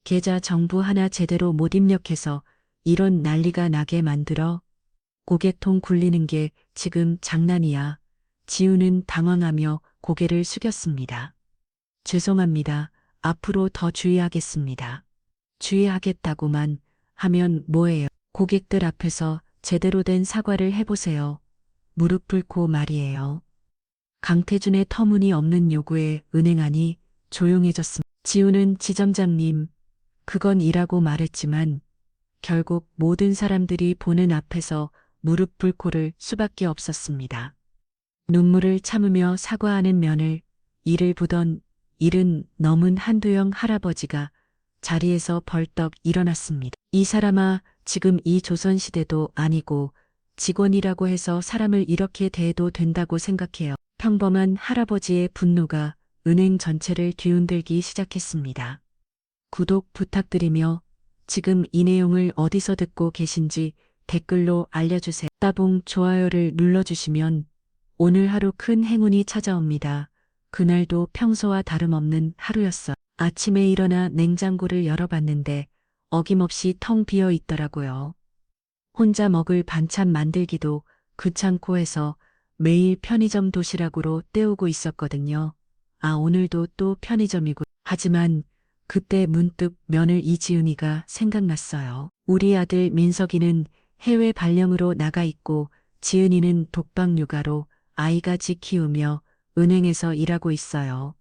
계좌 정보 하나 제대로 못 입력해서 이런 난리가 나게 만들어. 고개통 굴리는 게 지금 장난이야. 지우는 당황하며 고개를 숙였습니다. 죄송합니다. 앞으로 더 주의하겠습니다. 주의하겠다고만 하면 뭐예요? 고객들 앞에서 제대로 된 사과를 해보세요. 무릎 꿇고 말이에요. 강태준의 터무니없는 요구에 은행안이 조용해졌습니다. 지우는 지점장님, 그건 이라고 말했지만 결국 모든 사람들이 보는 앞에서 무릎 꿇고를 수밖에 없었습니다. 눈물을 참으며 사과하는 면을 이를 보던 일은 넘은 한두영 할아버지가 자리에서 벌떡 일어났습니다. 이 사람아, 지금 이 조선시대도 아니고 직원이라고 해서 사람을 이렇게 대해도 된다고 생각해요. 평범한 할아버지의 분노가 은행 전체를 뒤흔들기 시작했습니다. 구독 부탁드리며 지금 이 내용을 어디서 듣고 계신지 댓글로 알려주세요. 따봉 좋아요를 눌러주시면 오늘 하루 큰 행운이 찾아옵니다. 그날도 평소와 다름없는 하루였어. 아침에 일어나 냉장고를 열어봤는데 어김없이 텅 비어 있더라고요. 혼자 먹을 반찬 만들기도 귀찮고 해서 매일 편의점 도시락으로 때우고 있었거든요. 아, 오늘도 또 편의점이고. 하지만 그때 문득 며느리 이지은이가 생각났어요. 우리 아들 민석이는 해외 발령으로 나가 있고 지은이는 독박 육아로 아이까지 키우며 은행에서 일하고 있어요.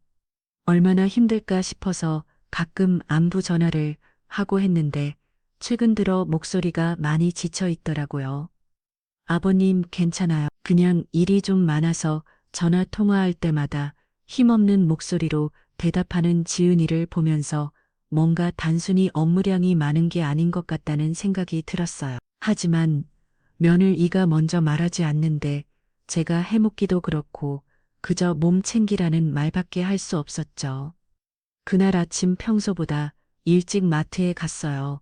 얼마나 힘들까 싶어서 가끔 안부 전화를 하고 했는데 최근 들어 목소리가 많이 지쳐 있더라고요. 아버님 괜찮아요. 그냥 일이 좀 많아서 전화 통화할 때마다 힘없는 목소리로 대답하는 지은이를 보면서 뭔가 단순히 업무량이 많은 게 아닌 것 같다는 생각이 들었어요. 하지만 며느리가 먼저 말하지 않는데 제가 해먹기도 그렇고 그저 몸 챙기라는 말밖에 할 수 없었죠. 그날 아침 평소보다 일찍 마트에 갔어요.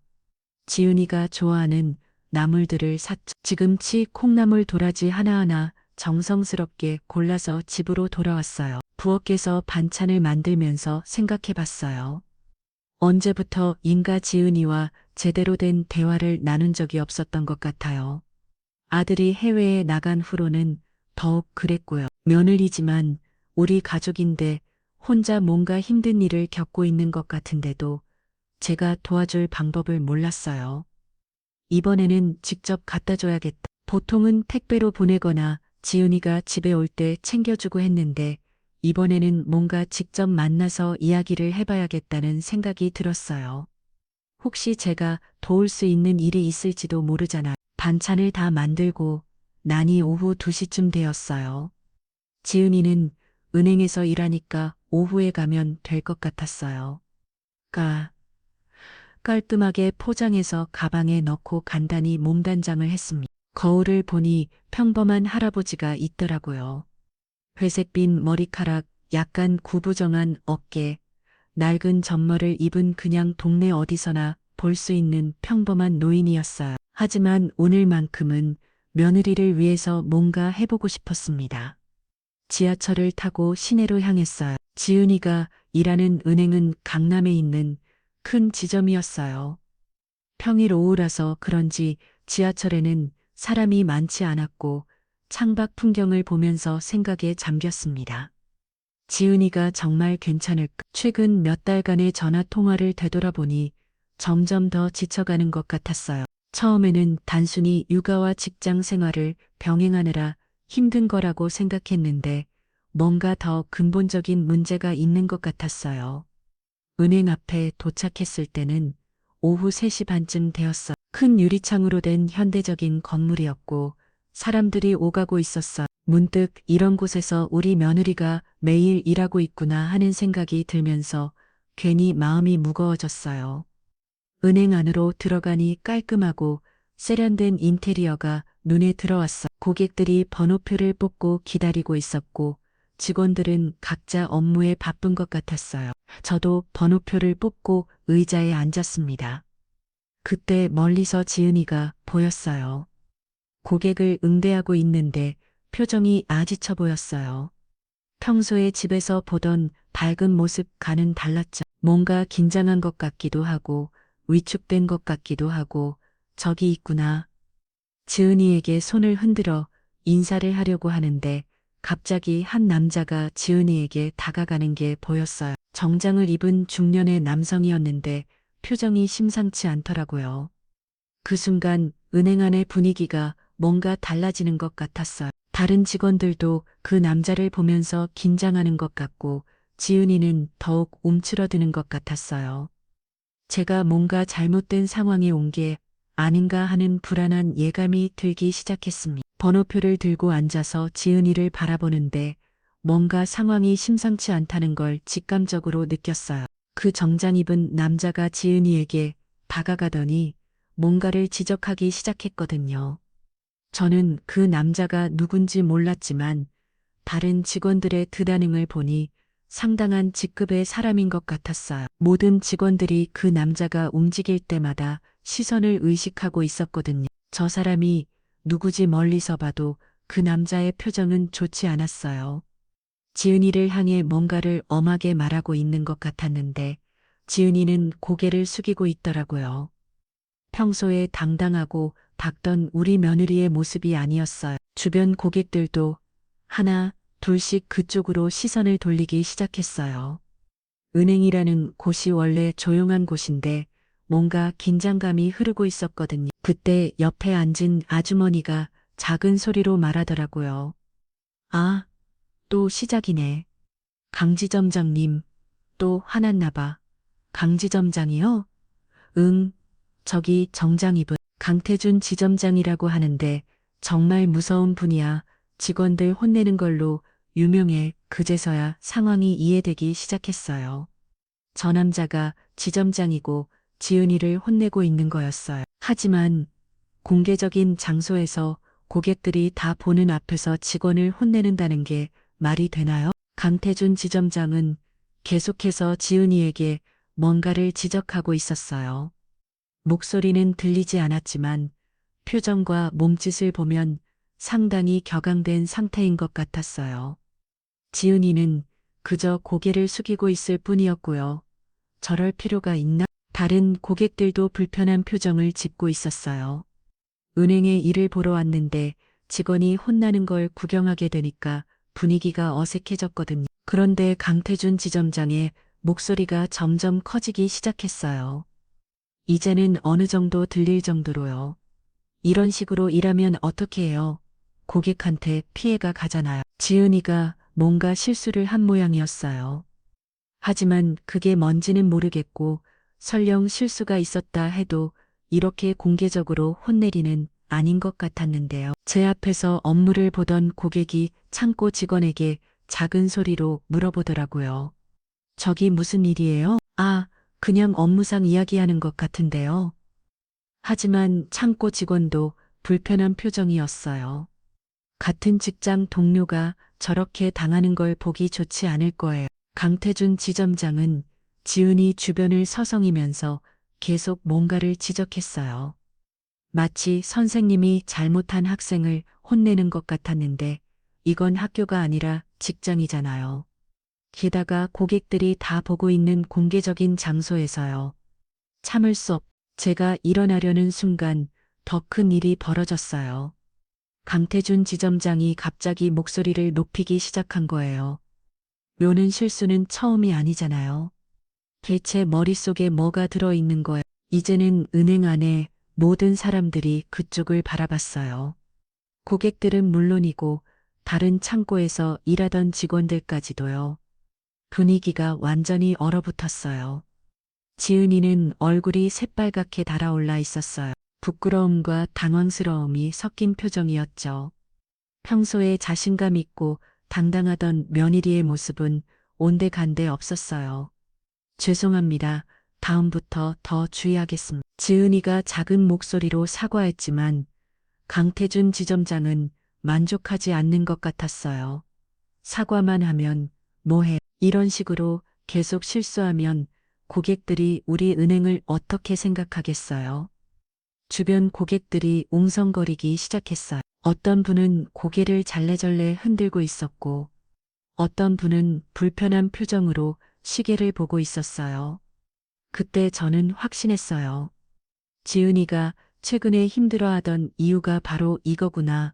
지은이가 좋아하는 나물들을 샀죠. 시금치, 콩나물, 도라지 하나하나 정성스럽게 골라서 집으로 돌아왔어요. 부엌에서 반찬을 만들면서 생각해봤어요. 언제부터 인가 지은이와 제대로 된 대화를 나눈 적이 없었던 것 같아요. 아들이 해외에 나간 후로는 더욱 그랬고요. 며느리지만 우리 가족인데 혼자 뭔가 힘든 일을 겪고 있는 것 같은데도 제가 도와줄 방법을 몰랐어요. 이번에는 직접 갖다 줘야겠다. 보통은 택배로 보내거나 지은이가 집에 올 때 챙겨주고 했는데 이번에는 뭔가 직접 만나서 이야기를 해봐야겠다는 생각이 들었어요. 혹시 제가 도울 수 있는 일이 있을지도 모르잖아. 반찬을 다 만들고 나니 오후 2시쯤 되었어요. 지은이는 은행에서 일하니까 오후에 가면 될 것 같았어요. 깔끔하게 포장해서 가방에 넣고 간단히 몸단장을 했습니다. 거울을 보니 평범한 할아버지가 있더라고요. 회색빛 머리카락, 약간 구부정한 어깨, 낡은 전머를 입은 그냥 동네 어디서나 볼 수 있는 평범한 노인이었어요. 하지만 오늘만큼은 며느리를 위해서 뭔가 해보고 싶었습니다. 지하철을 타고 시내로 향했어요. 지은이가 일하는 은행은 강남에 있는 큰 지점이었어요. 평일 오후라서 그런지 지하철에는 사람이 많지 않았고 창밖 풍경을 보면서 생각에 잠겼습니다. 지은이가 정말 괜찮을까? 최근 몇 달간의 전화 통화를 되돌아보니 점점 더 지쳐가는 것 같았어요. 처음에는 단순히 육아와 직장 생활을 병행하느라 힘든 거라고 생각했는데 뭔가 더 근본적인 문제가 있는 것 같았어요. 은행 앞에 도착했을 때는 오후 3시 반쯤 되었어. 큰 유리창으로 된 현대적인 건물이었고 사람들이 오가고 있었어. 문득 이런 곳에서 우리 며느리가 매일 일하고 있구나 하는 생각이 들면서 괜히 마음이 무거워졌어요. 은행 안으로 들어가니 깔끔하고 세련된 인테리어가 눈에 들어왔어. 고객들이 번호표를 뽑고 기다리고 있었고 직원들은 각자 업무에 바쁜 것 같았어요. 저도 번호표를 뽑고 의자에 앉았습니다. 그때 멀리서 지은이가 보였어요. 고객을 응대하고 있는데 표정이 아지쳐 보였어요. 평소에 집에서 보던 밝은 모습과는 달랐죠. 뭔가 긴장한 것 같기도 하고 위축된 것 같기도 하고 저기 있구나. 지은이에게 손을 흔들어 인사를 하려고 하는데 갑자기 한 남자가 지은이에게 다가가는 게 보였어요. 정장을 입은 중년의 남성이었는데 표정이 심상치 않더라고요. 그 순간 은행 안의 분위기가 뭔가 달라지는 것 같았어요. 다른 직원들도 그 남자를 보면서 긴장하는 것 같고 지은이는 더욱 움츠러드는 것 같았어요. 제가 뭔가 잘못된 상황에 온 게 아닌가 하는 불안한 예감이 들기 시작했습니다. 번호표를 들고 앉아서 지은이를 바라보는데 뭔가 상황이 심상치 않다는 걸 직감적으로 느꼈어요. 그 정장 입은 남자가 지은이에게 다가가더니 뭔가를 지적하기 시작했거든요. 저는 그 남자가 누군지 몰랐지만 다른 직원들의 드다능을 보니 상당한 직급의 사람인 것 같았어요. 모든 직원들이 그 남자가 움직일 때마다 시선을 의식하고 있었거든요. 저 사람이 누구지 멀리서 봐도 그 남자의 표정은 좋지 않았어요. 지은이를 향해 뭔가를 엄하게 말하고 있는 것 같았는데 지은이는 고개를 숙이고 있더라고요. 평소에 당당하고 밝던 우리 며느리의 모습이 아니었어요. 주변 고객들도 하나, 둘씩 그쪽으로 시선을 돌리기 시작했어요. 은행이라는 곳이 원래 조용한 곳인데 뭔가 긴장감이 흐르고 있었거든요. 그때 옆에 앉은 아주머니가 작은 소리로 말하더라고요. 아, 또 시작이네. 강지점장님, 또 화났나 봐. 강지점장이요? 응, 저기 정장 입은 강태준 지점장이라고 하는데 정말 무서운 분이야. 직원들 혼내는 걸로 유명해. 그제서야 상황이 이해되기 시작했어요. 저 남자가 지점장이고 지은이를 혼내고 있는 거였어요. 하지만 공개적인 장소에서 고객들이 다 보는 앞에서 직원을 혼내는다는 게 말이 되나요? 강태준 지점장은 계속해서 지은이에게 뭔가를 지적하고 있었어요. 목소리는 들리지 않았지만 표정과 몸짓을 보면 상당히 격앙된 상태인 것 같았어요. 지은이는 그저 고개를 숙이고 있을 뿐이었고요. 저럴 필요가 있나? 다른 고객들도 불편한 표정을 짓고 있었어요. 은행에 일을 보러 왔는데 직원이 혼나는 걸 구경하게 되니까 분위기가 어색해졌거든요. 그런데 강태준 지점장의 목소리가 점점 커지기 시작했어요. 이제는 어느 정도 들릴 정도로요. 이런 식으로 일하면 어떻게 해요? 고객한테 피해가 가잖아요. 지은이가 뭔가 실수를 한 모양이었어요. 하지만 그게 뭔지는 모르겠고 설령 실수가 있었다 해도 이렇게 공개적으로 혼내리는 아닌 것 같았는데요. 제 앞에서 업무를 보던 고객이 창고 직원에게 작은 소리로 물어보더라고요. 저기 무슨 일이에요? 아, 그냥 업무상 이야기하는 것 같은데요. 하지만 창고 직원도 불편한 표정이었어요. 같은 직장 동료가 저렇게 당하는 걸 보기 좋지 않을 거예요. 강태준 지점장은 지은이 주변을 서성이면서 계속 뭔가를 지적했어요. 마치 선생님이 잘못한 학생을 혼내는 것 같았는데 이건 학교가 아니라 직장이잖아요. 게다가 고객들이 다 보고 있는 공개적인 장소에서요. 참을 수 없. 제가 일어나려는 순간 더 큰 일이 벌어졌어요. 강태준 지점장이 갑자기 목소리를 높이기 시작한 거예요. 묘는 실수는 처음이 아니잖아요. 대체 머릿속에 뭐가 들어있는 거예요? 이제는 은행 안에 모든 사람들이 그쪽을 바라봤어요. 고객들은 물론이고 다른 창고에서 일하던 직원들까지도요. 분위기가 완전히 얼어붙었어요. 지은이는 얼굴이 새빨갛게 달아올라 있었어요. 부끄러움과 당황스러움이 섞인 표정이었죠. 평소에 자신감 있고 당당하던 며느리의 모습은 온데간데 없었어요. 죄송합니다. 다음부터 더 주의하겠습니다. 지은이가 작은 목소리로 사과했지만 강태준 지점장은 만족하지 않는 것 같았어요. 사과만 하면 뭐해? 이런 식으로 계속 실수하면 고객들이 우리 은행을 어떻게 생각하겠어요? 주변 고객들이 웅성거리기 시작했어요. 어떤 분은 고개를 잘래절래 흔들고 있었고 어떤 분은 불편한 표정으로 시계를 보고 있었어요. 그때 저는 확신했어요. 지은이가 최근에 힘들어하던 이유가 바로 이거구나.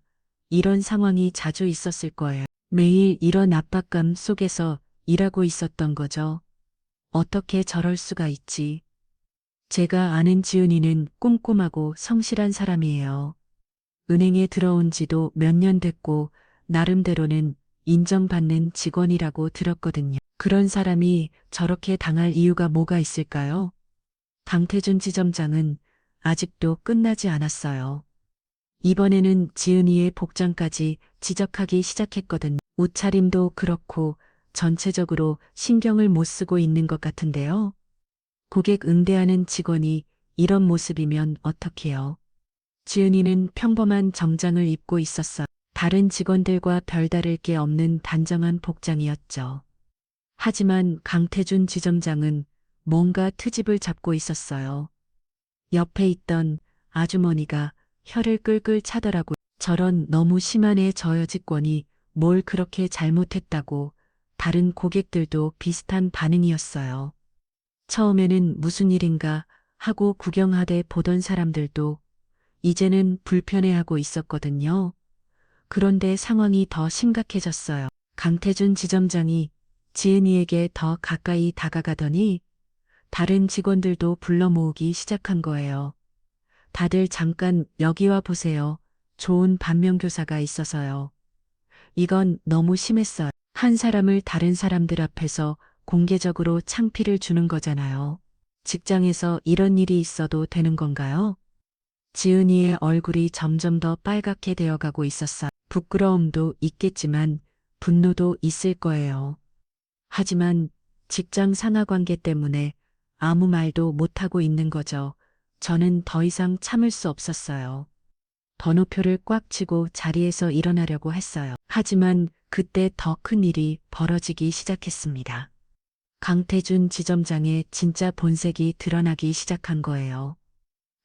이런 상황이 자주 있었을 거예요. 매일 이런 압박감 속에서 일하고 있었던 거죠. 어떻게 저럴 수가 있지? 제가 아는 지은이는 꼼꼼하고 성실한 사람이에요. 은행에 들어온 지도 몇 년 됐고, 나름대로는 인정받는 직원이라고 들었거든요. 그런 사람이 저렇게 당할 이유가 뭐가 있을까요? 강태준 지점장은 아직도 끝나지 않았어요. 이번에는 지은이의 복장까지 지적하기 시작했거든요. 옷차림도 그렇고 전체적으로 신경을 못 쓰고 있는 것 같은데요. 고객 응대하는 직원이 이런 모습이면 어떡해요? 지은이는 평범한 정장을 입고 있었어. 다른 직원들과 별다를 게 없는 단정한 복장이었죠. 하지만 강태준 지점장은 뭔가 트집을 잡고 있었어요. 옆에 있던 아주머니가 혀를 끌끌 차더라고요. 저런 너무 심하네 저 여직원이 뭘 그렇게 잘못했다고. 다른 고객들도 비슷한 반응이었어요. 처음에는 무슨 일인가 하고 구경하되 보던 사람들도 이제는 불편해하고 있었거든요. 그런데 상황이 더 심각해졌어요. 강태준 지점장이 지은이에게 더 가까이 다가가더니 다른 직원들도 불러 모으기 시작한 거예요. 다들 잠깐 여기 와 보세요. 좋은 반면교사가 있어서요. 이건 너무 심했어요. 한 사람을 다른 사람들 앞에서 공개적으로 창피를 주는 거잖아요. 직장에서 이런 일이 있어도 되는 건가요? 지은이의 얼굴이 점점 더 빨갛게 되어가고 있었어요. 부끄러움도 있겠지만 분노도 있을 거예요. 하지만 직장 상하 관계 때문에 아무 말도 못하고 있는 거죠. 저는 더 이상 참을 수 없었어요. 번호표를 꽉 쥐고 자리에서 일어나려고 했어요. 하지만 그때 더 큰 일이 벌어지기 시작했습니다. 강태준 지점장의 진짜 본색이 드러나기 시작한 거예요.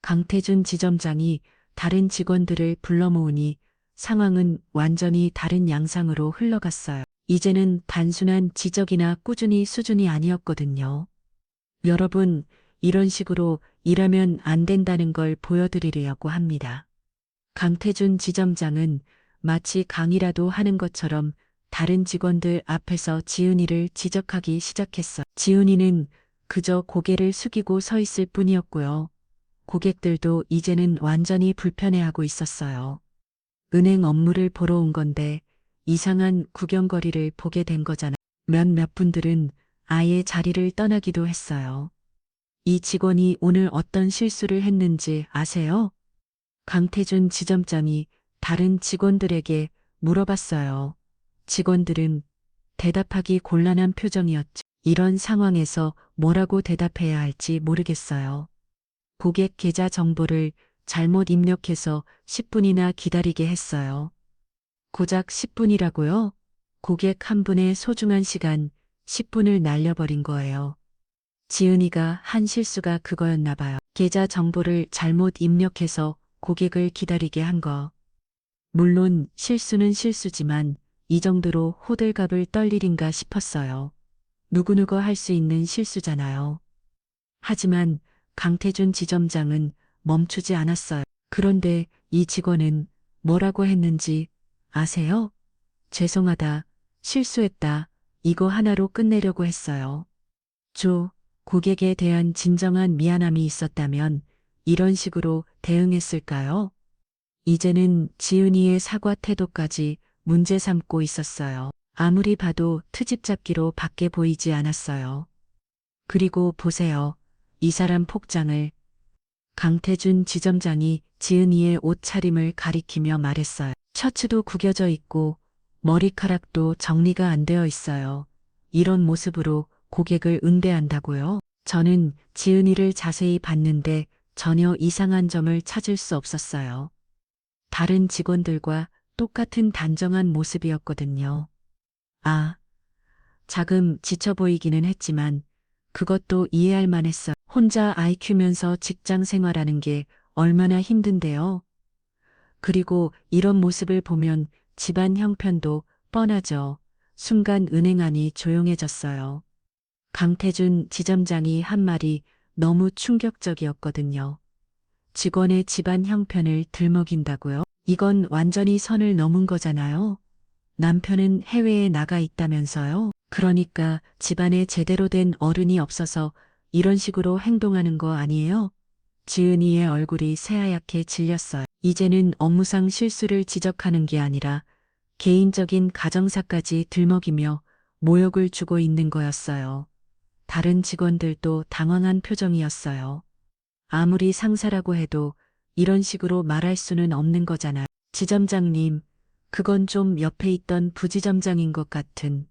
강태준 지점장이 다른 직원들을 불러 모으니 상황은 완전히 다른 양상으로 흘러갔어요. 이제는 단순한 지적이나 꾸준히 수준이 아니었거든요. 여러분, 이런 식으로 일하면 안 된다는 걸 보여드리려고 합니다. 강태준 지점장은 마치 강의라도 하는 것처럼 다른 직원들 앞에서 지은이를 지적하기 시작했어. 지은이는 그저 고개를 숙이고 서 있을 뿐이었고요. 고객들도 이제는 완전히 불편해하고 있었어요. 은행 업무를 보러 온 건데 이상한 구경거리를 보게 된 거잖아. 몇몇 분들은 아예 자리를 떠나기도 했어요. 이 직원이 오늘 어떤 실수를 했는지 아세요? 강태준 지점장이 다른 직원들에게 물어봤어요. 직원들은 대답하기 곤란한 표정이었죠. 이런 상황에서 뭐라고 대답해야 할지 모르겠어요. 고객 계좌 정보를 잘못 입력해서 10분이나 기다리게 했어요. 고작 10분이라고요? 고객 한 분의 소중한 시간 10분을 날려버린 거예요. 지은이가 한 실수가 그거였나 봐요. 계좌 정보를 잘못 입력해서 고객을 기다리게 한 거. 물론 실수는 실수지만 이 정도로 호들갑을 떨 일인가 싶었어요. 누구누구 할 수 있는 실수잖아요. 하지만 강태준 지점장은 멈추지 않았어요. 그런데 이 직원은 뭐라고 했는지 아세요? 죄송하다, 실수했다, 이거 하나로 끝내려고 했어요. 고객에 대한 진정한 미안함이 있었다면 이런 식으로 대응했을까요? 이제는 지은이의 사과 태도까지 문제 삼고 있었어요. 아무리 봐도 트집 잡기로 밖에 보이지 않았어요. 그리고 보세요. 이 사람 폭장을. 강태준 지점장이 지은이의 옷차림을 가리키며 말했어요. 셔츠도 구겨져 있고 머리카락도 정리가 안 되어 있어요. 이런 모습으로 고객을 응대한다고요? 저는 지은이를 자세히 봤는데 전혀 이상한 점을 찾을 수 없었어요. 다른 직원들과 똑같은 단정한 모습이었거든요. 아, 자금 지쳐 보이기는 했지만 그것도 이해할 만했어요. 혼자 아이 키우면서 직장 생활하는 게 얼마나 힘든데요. 그리고 이런 모습을 보면 집안 형편도 뻔하죠. 순간 은행 안이 조용해졌어요. 강태준 지점장이 한 말이 너무 충격적이었거든요. 직원의 집안 형편을 들먹인다고요? 이건 완전히 선을 넘은 거잖아요. 남편은 해외에 나가 있다면서요? 그러니까 집안에 제대로 된 어른이 없어서 이런 식으로 행동하는 거 아니에요? 지은이의 얼굴이 새하얗게 질렸어요. 이제는 업무상 실수를 지적하는 게 아니라 개인적인 가정사까지 들먹이며 모욕을 주고 있는 거였어요. 다른 직원들도 당황한 표정이었어요. 아무리 상사라고 해도 이런 식으로 말할 수는 없는 거잖아요. 지점장님, 그건 좀 옆에 있던 부지점장인 것 같은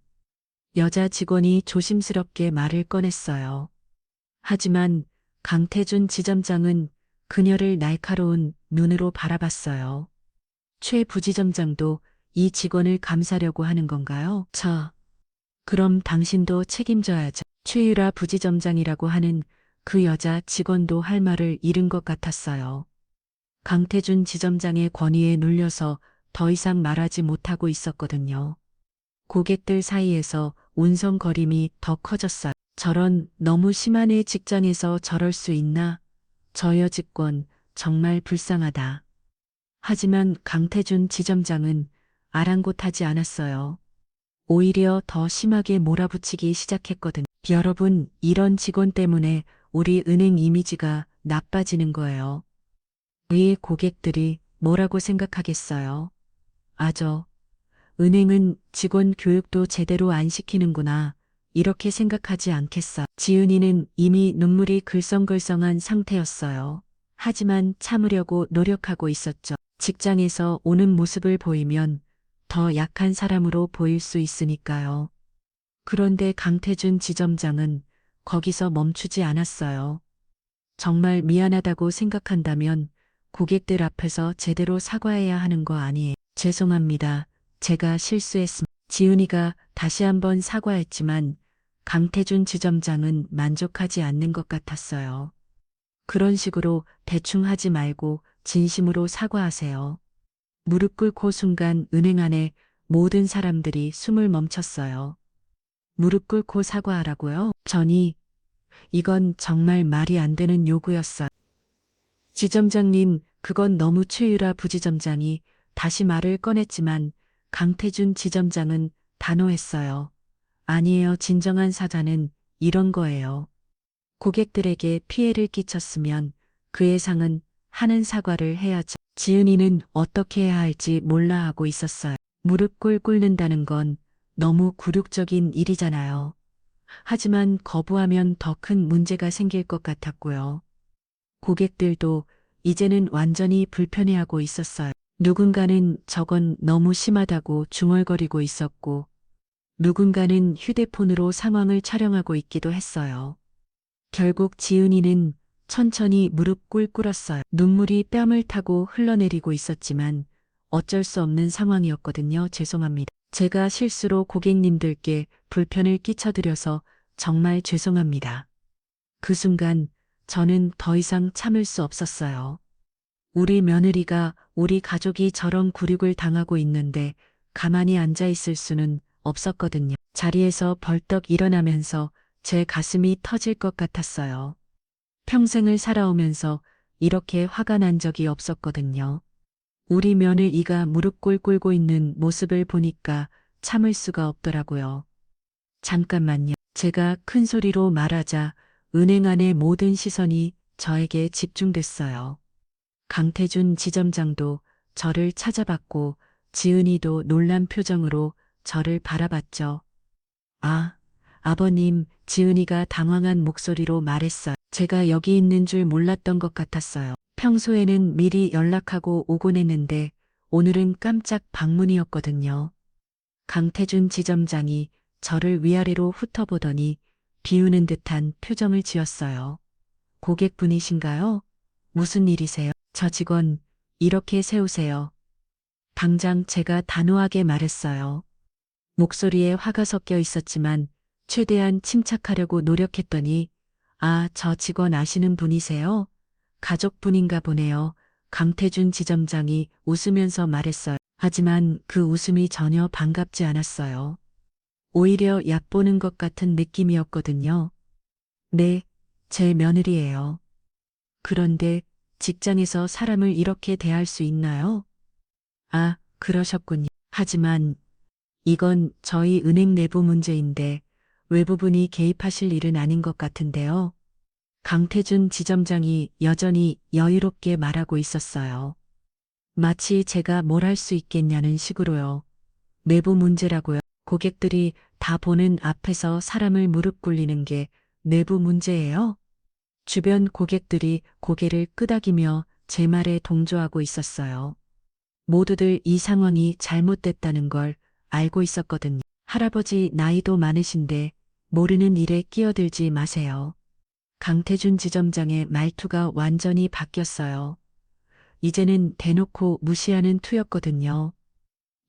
여자 직원이 조심스럽게 말을 꺼냈어요. 하지만 강태준 지점장은 그녀를 날카로운 눈으로 바라봤어요. 최 부지점장도 이 직원을 감싸려고 하는 건가요? 그럼 당신도 책임져야죠. 최유라 부지점장이라고 하는 그 여자 직원도 할 말을 잃은 것 같았어요. 강태준 지점장의 권위에 눌려서 더 이상 말하지 못하고 있었거든요. 고객들 사이에서 운성거림이 더 커졌어요. 저런 너무 심하네 직장에서 저럴 수 있나? 저 여직원 정말 불쌍하다. 하지만 강태준 지점장은 아랑곳하지 않았어요. 오히려 더 심하게 몰아붙이기 시작했거든. 여러분, 이런 직원 때문에 우리 은행 이미지가 나빠지는 거예요. 우리 고객들이 뭐라고 생각하겠어요? 은행은 직원 교육도 제대로 안 시키는구나. 이렇게 생각하지 않겠어. 지은이는 이미 눈물이 글썽글썽한 상태였어요. 하지만 참으려고 노력하고 있었죠. 직장에서 오는 모습을 보이면 더 약한 사람으로 보일 수 있으니까요. 그런데 강태준 지점장은 거기서 멈추지 않았어요. 정말 미안하다고 생각한다면 고객들 앞에서 제대로 사과해야 하는 거 아니에요. 죄송합니다. 제가 실수했습니다. 지은이가 다시 한번 사과했지만 강태준 지점장은 만족하지 않는 것 같았어요. 그런 식으로 대충 하지 말고 진심으로 사과하세요. 무릎 꿇고 순간 은행 안에 모든 사람들이 숨을 멈췄어요. 무릎 꿇고 사과하라고요? 이건 정말 말이 안 되는 요구였어요. 지점장님, 그건 너무 최유라 부지점장이 다시 말을 꺼냈지만 강태준 지점장은 단호했어요. 아니에요. 진정한 사과는 이런 거예요. 고객들에게 피해를 끼쳤으면 그의 상은 하는 사과를 해야죠. 지은이는 어떻게 해야 할지 몰라 하고 있었어요. 무릎 꿇는다는 건 너무 굴욕적인 일이잖아요. 하지만 거부하면 더 큰 문제가 생길 것 같았고요. 고객들도 이제는 완전히 불편해하고 있었어요. 누군가는 저건 너무 심하다고 중얼거리고 있었고, 누군가는 휴대폰으로 상황을 촬영하고 있기도 했어요. 결국 지은이는 천천히 무릎 꿇었어요. 눈물이 뺨을 타고 흘러내리고 있었지만 어쩔 수 없는 상황이었거든요. 죄송합니다. 제가 실수로 고객님들께 불편을 끼쳐드려서 정말 죄송합니다. 그 순간 저는 더 이상 참을 수 없었어요. 우리 며느리가 우리 가족이 저런 굴욕을 당하고 있는데 가만히 앉아 있을 수는 없었거든요. 자리에서 벌떡 일어나면서 제 가슴이 터질 것 같았어요. 평생을 살아오면서 이렇게 화가 난 적이 없었거든요. 우리 며느리가 무릎 꿇고 있는 모습을 보니까 참을 수가 없더라고요. 잠깐만요. 제가 큰 소리로 말하자 은행 안의 모든 시선이 저에게 집중됐어요. 강태준 지점장도 저를 찾아봤고 지은이도 놀란 표정으로 저를 바라봤죠. 아버님, 지은이가 당황한 목소리로 말했어요. 제가 여기 있는 줄 몰랐던 것 같았어요. 평소에는 미리 연락하고 오곤 했는데 오늘은 깜짝 방문이었거든요. 강태준 지점장이 저를 위아래로 훑어보더니 비우는 듯한 표정을 지었어요. 고객분이신가요? 무슨 일이세요? 저 직원 이렇게 세우세요. 당장 제가 단호하게 말했어요. 목소리에 화가 섞여 있었지만 최대한 침착하려고 노력했더니 저 직원 아시는 분이세요? 가족분인가 보네요. 강태준 지점장이 웃으면서 말했어요. 하지만 그 웃음이 전혀 반갑지 않았어요. 오히려 얕보는 것 같은 느낌이었거든요. 네, 제 며느리예요. 그런데 직장에서 사람을 이렇게 대할 수 있나요? 아, 그러셨군요. 하지만 이건 저희 은행 내부 문제인데 외부분이 개입하실 일은 아닌 것 같은데요. 강태준 지점장이 여전히 여유롭게 말하고 있었어요. 마치 제가 뭘 할 수 있겠냐는 식으로요. 내부 문제라고요. 고객들이 다 보는 앞에서 사람을 무릎 꿇리는 게 내부 문제예요. 주변 고객들이 고개를 끄덕이며 제 말에 동조하고 있었어요. 모두들 이 상황이 잘못됐다는 걸 알고 있었거든요. 할아버지 나이도 많으신데 모르는 일에 끼어들지 마세요. 강태준 지점장의 말투가 완전히 바뀌었어요. 이제는 대놓고 무시하는 투였거든요.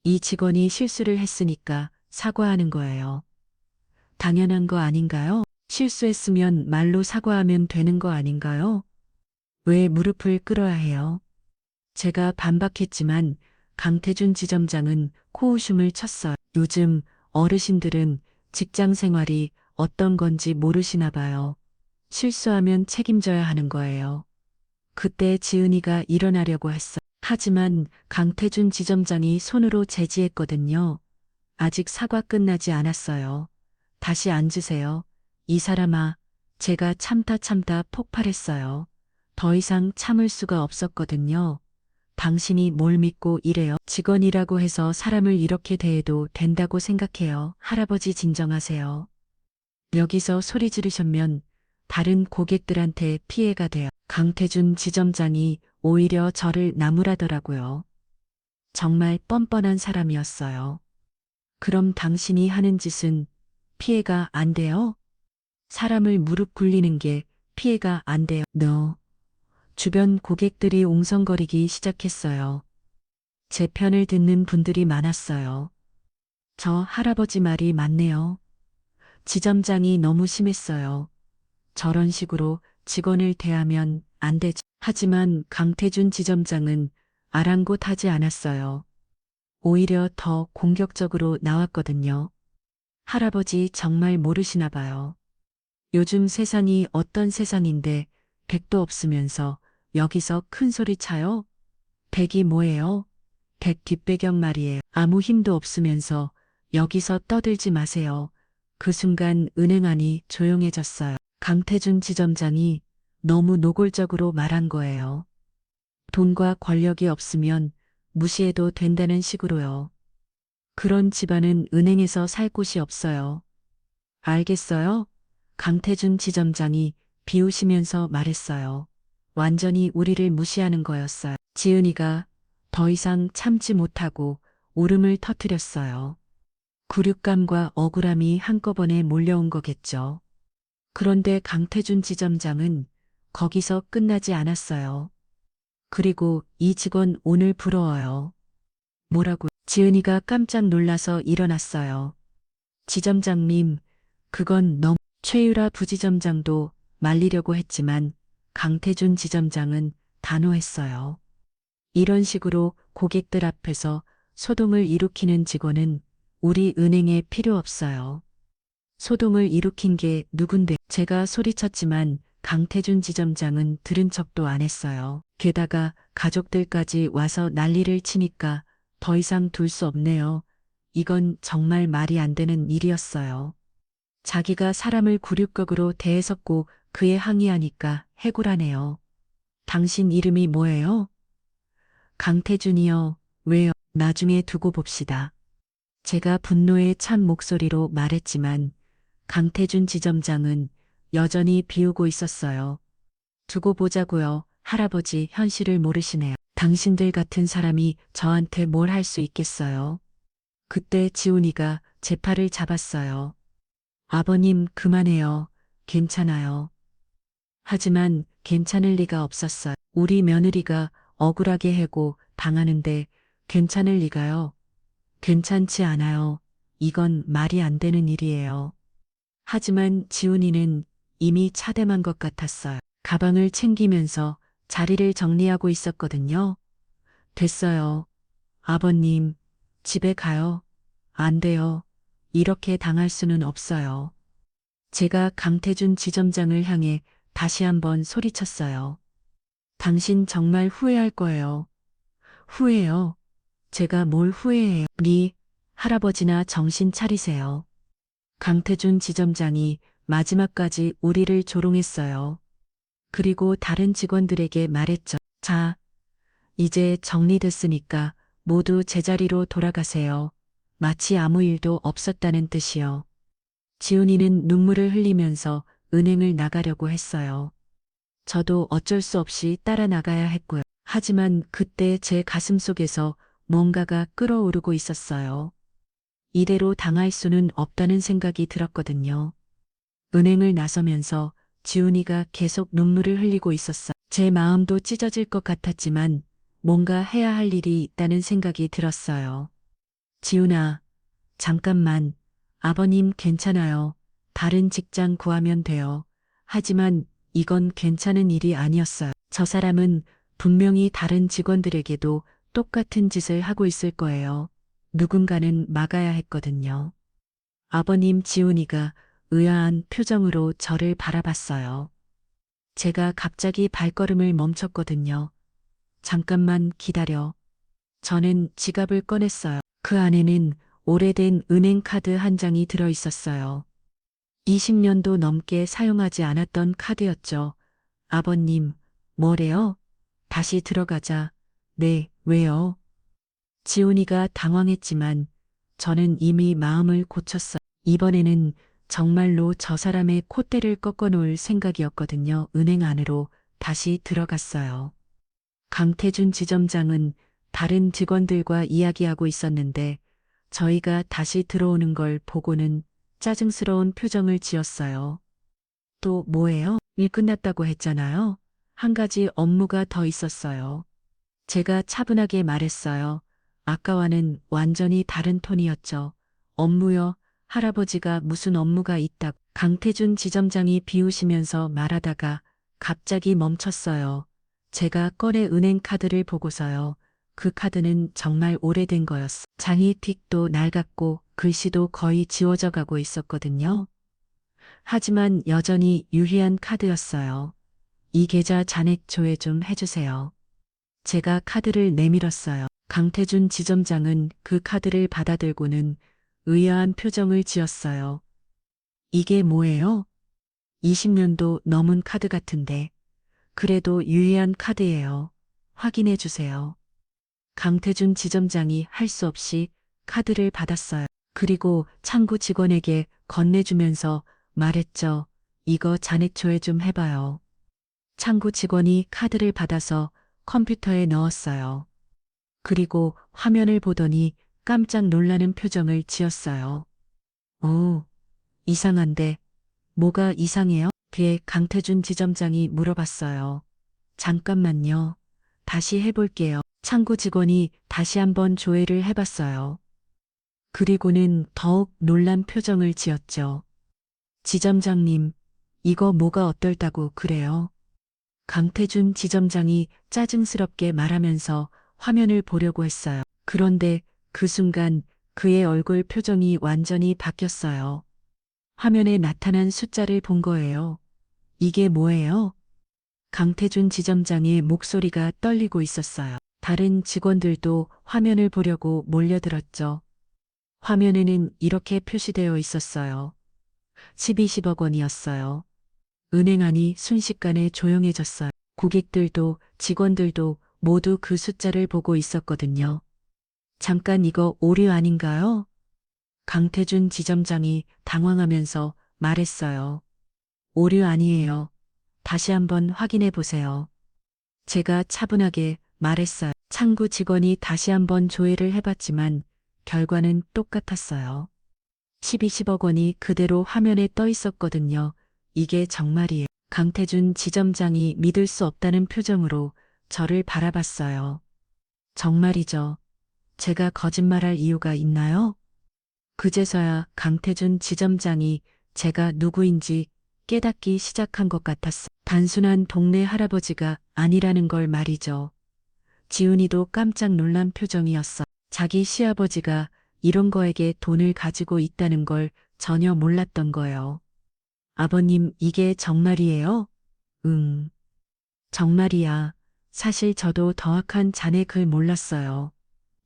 이 직원이 실수를 했으니까 사과하는 거예요. 당연한 거 아닌가요? 실수했으면 말로 사과하면 되는 거 아닌가요? 왜 무릎을 꿇어야 해요? 제가 반박했지만 강태준 지점장은 코웃음을 쳤어요. 요즘 어르신들은 직장 생활이 어떤 건지 모르시나 봐요. 실수하면 책임져야 하는 거예요. 그때 지은이가 일어나려고 했어요. 하지만 강태준 지점장이 손으로 제지했거든요. 아직 사과 끝나지 않았어요. 다시 앉으세요. 이 사람아, 제가 참다 폭발했어요. 더 이상 참을 수가 없었거든요. 당신이 뭘 믿고 이래요? 직원이라고 해서 사람을 이렇게 대해도 된다고 생각해요. 할아버지 진정하세요. 여기서 소리 지르시면 다른 고객들한테 피해가 돼요. 강태준 지점장이 오히려 저를 나무라더라고요. 정말 뻔뻔한 사람이었어요. 그럼 당신이 하는 짓은 피해가 안 돼요? 사람을 무릎 꿇리는 게 피해가 안 돼요. No. 주변 고객들이 옹성거리기 시작했어요. 제 편을 듣는 분들이 많았어요. 저 할아버지 말이 맞네요. 지점장이 너무 심했어요. 저런 식으로 직원을 대하면 안 되죠. 하지만 강태준 지점장은 아랑곳하지 않았어요. 오히려 더 공격적으로 나왔거든요. 할아버지 정말 모르시나 봐요. 요즘 세상이 어떤 세상인데 백도 없으면서 여기서 큰 소리 차요? 백이 뭐예요? 백 뒷배경 말이에요. 아무 힘도 없으면서 여기서 떠들지 마세요. 그 순간 은행 안이 조용해졌어요. 강태준 지점장이 너무 노골적으로 말한 거예요. 돈과 권력이 없으면 무시해도 된다는 식으로요. 그런 집안은 은행에서 살 곳이 없어요. 알겠어요? 강태준 지점장이 비웃으면서 말했어요. 완전히 우리를 무시하는 거였어요. 지은이가 더 이상 참지 못하고 울음을 터뜨렸어요. 굴욕감과 억울함이 한꺼번에 몰려온 거겠죠. 그런데 강태준 지점장은 거기서 끝나지 않았어요. 그리고 이 직원 오늘 부러워요. 뭐라고? 지은이가 깜짝 놀라서 일어났어요. 지점장님, 그건 너무 최유라 부지점장도 말리려고 했지만 강태준 지점장은 단호했어요. 이런 식으로 고객들 앞에서 소동을 일으키는 직원은 우리 은행에 필요 없어요. 소동을 일으킨 게 누군데? 제가 소리쳤지만 강태준 지점장은 들은 척도 안 했어요. 게다가 가족들까지 와서 난리를 치니까 더 이상 둘 수 없네요. 이건 정말 말이 안 되는 일이었어요. 자기가 사람을 굴육격으로 대해섰고 그에 항의하니까 해고라네요. 당신 이름이 뭐예요? 강태준이요. 왜요? 나중에 두고 봅시다. 제가 분노에 찬 목소리로 말했지만 강태준 지점장은 여전히 비우고 있었어요. 두고 보자고요. 할아버지 현실을 모르시네요. 당신들 같은 사람이 저한테 뭘 할 수 있겠어요. 그때 지훈이가 제 팔을 잡았어요. 아버님 그만해요. 괜찮아요. 하지만 괜찮을 리가 없었어요. 우리 며느리가 억울하게 해고 당하는데 괜찮을 리가요. 괜찮지 않아요. 이건 말이 안 되는 일이에요. 하지만 지훈이는 이미 차대만 것 같았어요. 가방을 챙기면서 자리를 정리하고 있었거든요. 됐어요. 아버님, 집에 가요. 안 돼요. 이렇게 당할 수는 없어요. 제가 강태준 지점장을 향해 다시 한번 소리쳤어요. 당신 정말 후회할 거예요. 후회요? 제가 뭘 후회해요? 할아버지나 정신 차리세요. 강태준 지점장이 마지막까지 우리를 조롱했어요. 그리고 다른 직원들에게 말했죠. 자, 이제 정리됐으니까 모두 제자리로 돌아가세요. 마치 아무 일도 없었다는 뜻이요. 지훈이는 눈물을 흘리면서 은행을 나가려고 했어요. 저도 어쩔 수 없이 따라 나가야 했고요. 하지만 그때 제 가슴 속에서 뭔가가 끓어오르고 있었어요. 이대로 당할 수는 없다는 생각이 들었거든요. 은행을 나서면서 지훈이가 계속 눈물을 흘리고 있었어요. 제 마음도 찢어질 것 같았지만 뭔가 해야 할 일이 있다는 생각이 들었어요. 지훈아, 잠깐만. 아버님 괜찮아요. 다른 직장 구하면 돼요. 하지만 이건 괜찮은 일이 아니었어요. 저 사람은 분명히 다른 직원들에게도 똑같은 짓을 하고 있을 거예요. 누군가는 막아야 했거든요. 아버님 지훈이가 의아한 표정으로 저를 바라봤어요. 제가 갑자기 발걸음을 멈췄거든요. 잠깐만 기다려. 저는 지갑을 꺼냈어요. 그 안에는 오래된 은행카드 한 장이 들어 있었어요. 20년도 넘게 사용하지 않았던 카드였죠. 아버님, 뭐래요? 다시 들어가자. 네, 왜요? 지훈이가 당황했지만 저는 이미 마음을 고쳤어요. 이번에는 정말로 저 사람의 콧대를 꺾어 놓을 생각이었거든요. 은행 안으로 다시 들어갔어요. 강태준 지점장은 다른 직원들과 이야기하고 있었는데 저희가 다시 들어오는 걸 보고는 짜증스러운 표정을 지었어요. 또 뭐예요? 일 끝났다고 했잖아요. 한 가지 업무가 더 있었어요. 제가 차분하게 말했어요. 아까와는 완전히 다른 톤이었죠. 업무요? 할아버지가 무슨 업무가 있다. 강태준 지점장이 비웃으면서 말하다가 갑자기 멈췄어요. 제가 꺼내 은행 카드를 보고서요. 그 카드는 정말 오래된 거였어. 장이틱도 낡았고 글씨도 거의 지워져 가고 있었거든요. 하지만 여전히 유희한 카드였어요. 이 계좌 잔액 조회 좀 해주세요. 제가 카드를 내밀었어요. 강태준 지점장은 그 카드를 받아들고는 의아한 표정을 지었어요. 이게 뭐예요? 20년도 넘은 카드 같은데. 그래도 유의한 카드예요. 확인해 주세요. 강태준 지점장이 할 수 없이 카드를 받았어요. 그리고 창구 직원에게 건네주면서 말했죠. 이거 잔액 조회 좀 해봐요. 창구 직원이 카드를 받아서 컴퓨터에 넣었어요. 그리고 화면을 보더니 깜짝 놀라는 표정을 지었어요. 오, 이상한데, 뭐가 이상해요? 그에 강태준 지점장이 물어봤어요. 잠깐만요. 다시 해볼게요. 창구 직원이 다시 한번 조회를 해봤어요. 그리고는 더욱 놀란 표정을 지었죠. 지점장님, 이거 뭐가 어떨다고 그래요? 강태준 지점장이 짜증스럽게 말하면서 화면을 보려고 했어요. 그런데 그 순간 그의 얼굴 표정이 완전히 바뀌었어요. 화면에 나타난 숫자를 본 거예요. 이게 뭐예요? 강태준 지점장의 목소리가 떨리고 있었어요. 다른 직원들도 화면을 보려고 몰려들었죠. 화면에는 이렇게 표시되어 있었어요. 12억 원이었어요. 은행 안이 순식간에 조용해졌어요. 고객들도 직원들도 모두 그 숫자를 보고 있었거든요. 잠깐 이거 오류 아닌가요? 강태준 지점장이 당황하면서 말했어요. 오류 아니에요. 다시 한번 확인해 보세요. 제가 차분하게 말했어요. 창구 직원이 다시 한번 조회를 해봤지만 결과는 똑같았어요. 12억 원이 그대로 화면에 떠 있었거든요. 이게 정말이에요. 강태준 지점장이 믿을 수 없다는 표정으로 저를 바라봤어요. 정말이죠. 제가 거짓말할 이유가 있나요? 그제서야 강태준 지점장이 제가 누구인지 깨닫기 시작한 것 같았어. 단순한 동네 할아버지가 아니라는 걸 말이죠. 지훈이도 깜짝 놀란 표정이었어. 자기 시아버지가 이런 거에게 돈을 가지고 있다는 걸 전혀 몰랐던 거예요. 아버님, 이게 정말이에요? 응, 정말이야. 사실 저도 더 악한 자네 글 몰랐어요.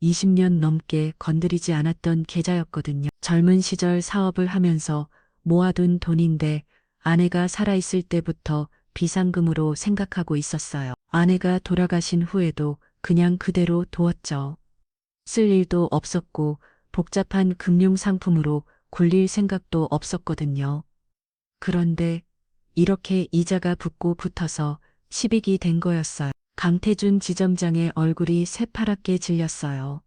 20년 넘게 건드리지 않았던 계좌였거든요. 젊은 시절 사업을 하면서 모아둔 돈인데 아내가 살아있을 때부터 비상금으로 생각하고 있었어요. 아내가 돌아가신 후에도 그냥 그대로 두었죠. 쓸 일도 없었고 복잡한 금융 상품으로 굴릴 생각도 없었거든요. 그런데 이렇게 이자가 붙고 붙어서 10익이 된 거였어요. 강태준 지점장의 얼굴이 새파랗게 질렸어요.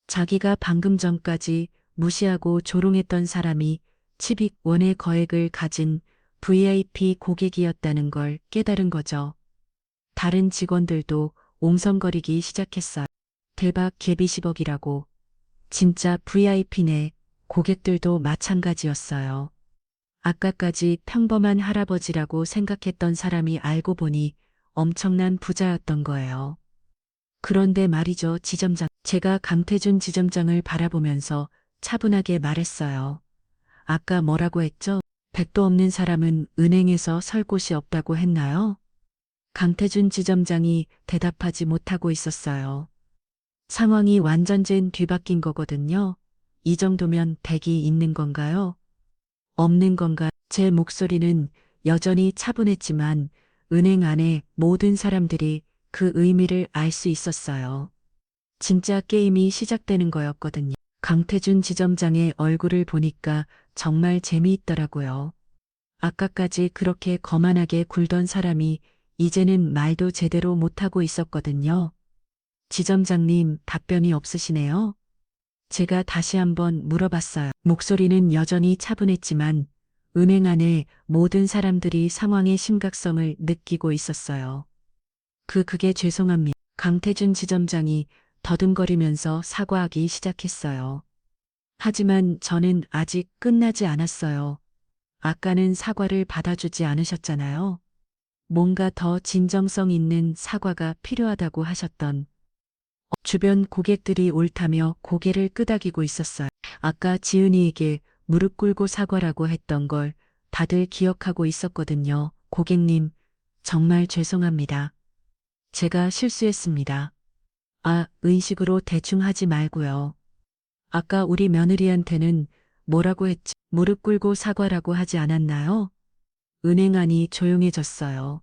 자기가 방금 전까지 무시하고 조롱했던 사람이 10익 원의 거액을 가진 VIP 고객이었다는 걸 깨달은 거죠. 다른 직원들도 옹성거리기 시작했어요. 대박 갭이 10억이라고. 진짜 VIP네. 고객들도 마찬가지였어요. 아까까지 평범한 할아버지라고 생각했던 사람이 알고 보니 엄청난 부자였던 거예요. 그런데 말이죠, 지점장. 제가 강태준 지점장을 바라보면서 차분하게 말했어요. 아까 뭐라고 했죠? 백도 없는 사람은 은행에서 설 곳이 없다고 했나요? 강태준 지점장이 대답하지 못하고 있었어요. 상황이 완전젠 뒤바뀐 거거든요. 이 정도면 백이 있는 건가요? 없는 건가? 제 목소리는 여전히 차분했지만 은행 안에 모든 사람들이 그 의미를 알 수 있었어요. 진짜 게임이 시작되는 거였거든요. 강태준 지점장의 얼굴을 보니까 정말 재미있더라고요. 아까까지 그렇게 거만하게 굴던 사람이 이제는 말도 제대로 못하고 있었거든요. 지점장님, 답변이 없으시네요. 제가 다시 한번 물어봤어요. 목소리는 여전히 차분했지만 은행 안에 모든 사람들이 상황의 심각성을 느끼고 있었어요. 그게 죄송합니다. 강태준 지점장이 더듬거리면서 사과하기 시작했어요. 하지만 저는 아직 끝나지 않았어요. 아까는 사과를 받아주지 않으셨잖아요. 뭔가 더 진정성 있는 사과가 필요하다고 하셨던 주변 고객들이 옳다며 고개를 끄덕이고 있었어요. 아까 지은이에게 무릎 꿇고 사과라고 했던 걸 다들 기억하고 있었거든요. 고객님, 정말 죄송합니다. 제가 실수했습니다. 아, 의식으로 대충 하지 말고요. 아까 우리 며느리한테는 뭐라고 했지? 무릎 꿇고 사과라고 하지 않았나요? 은행 안이 조용해졌어요.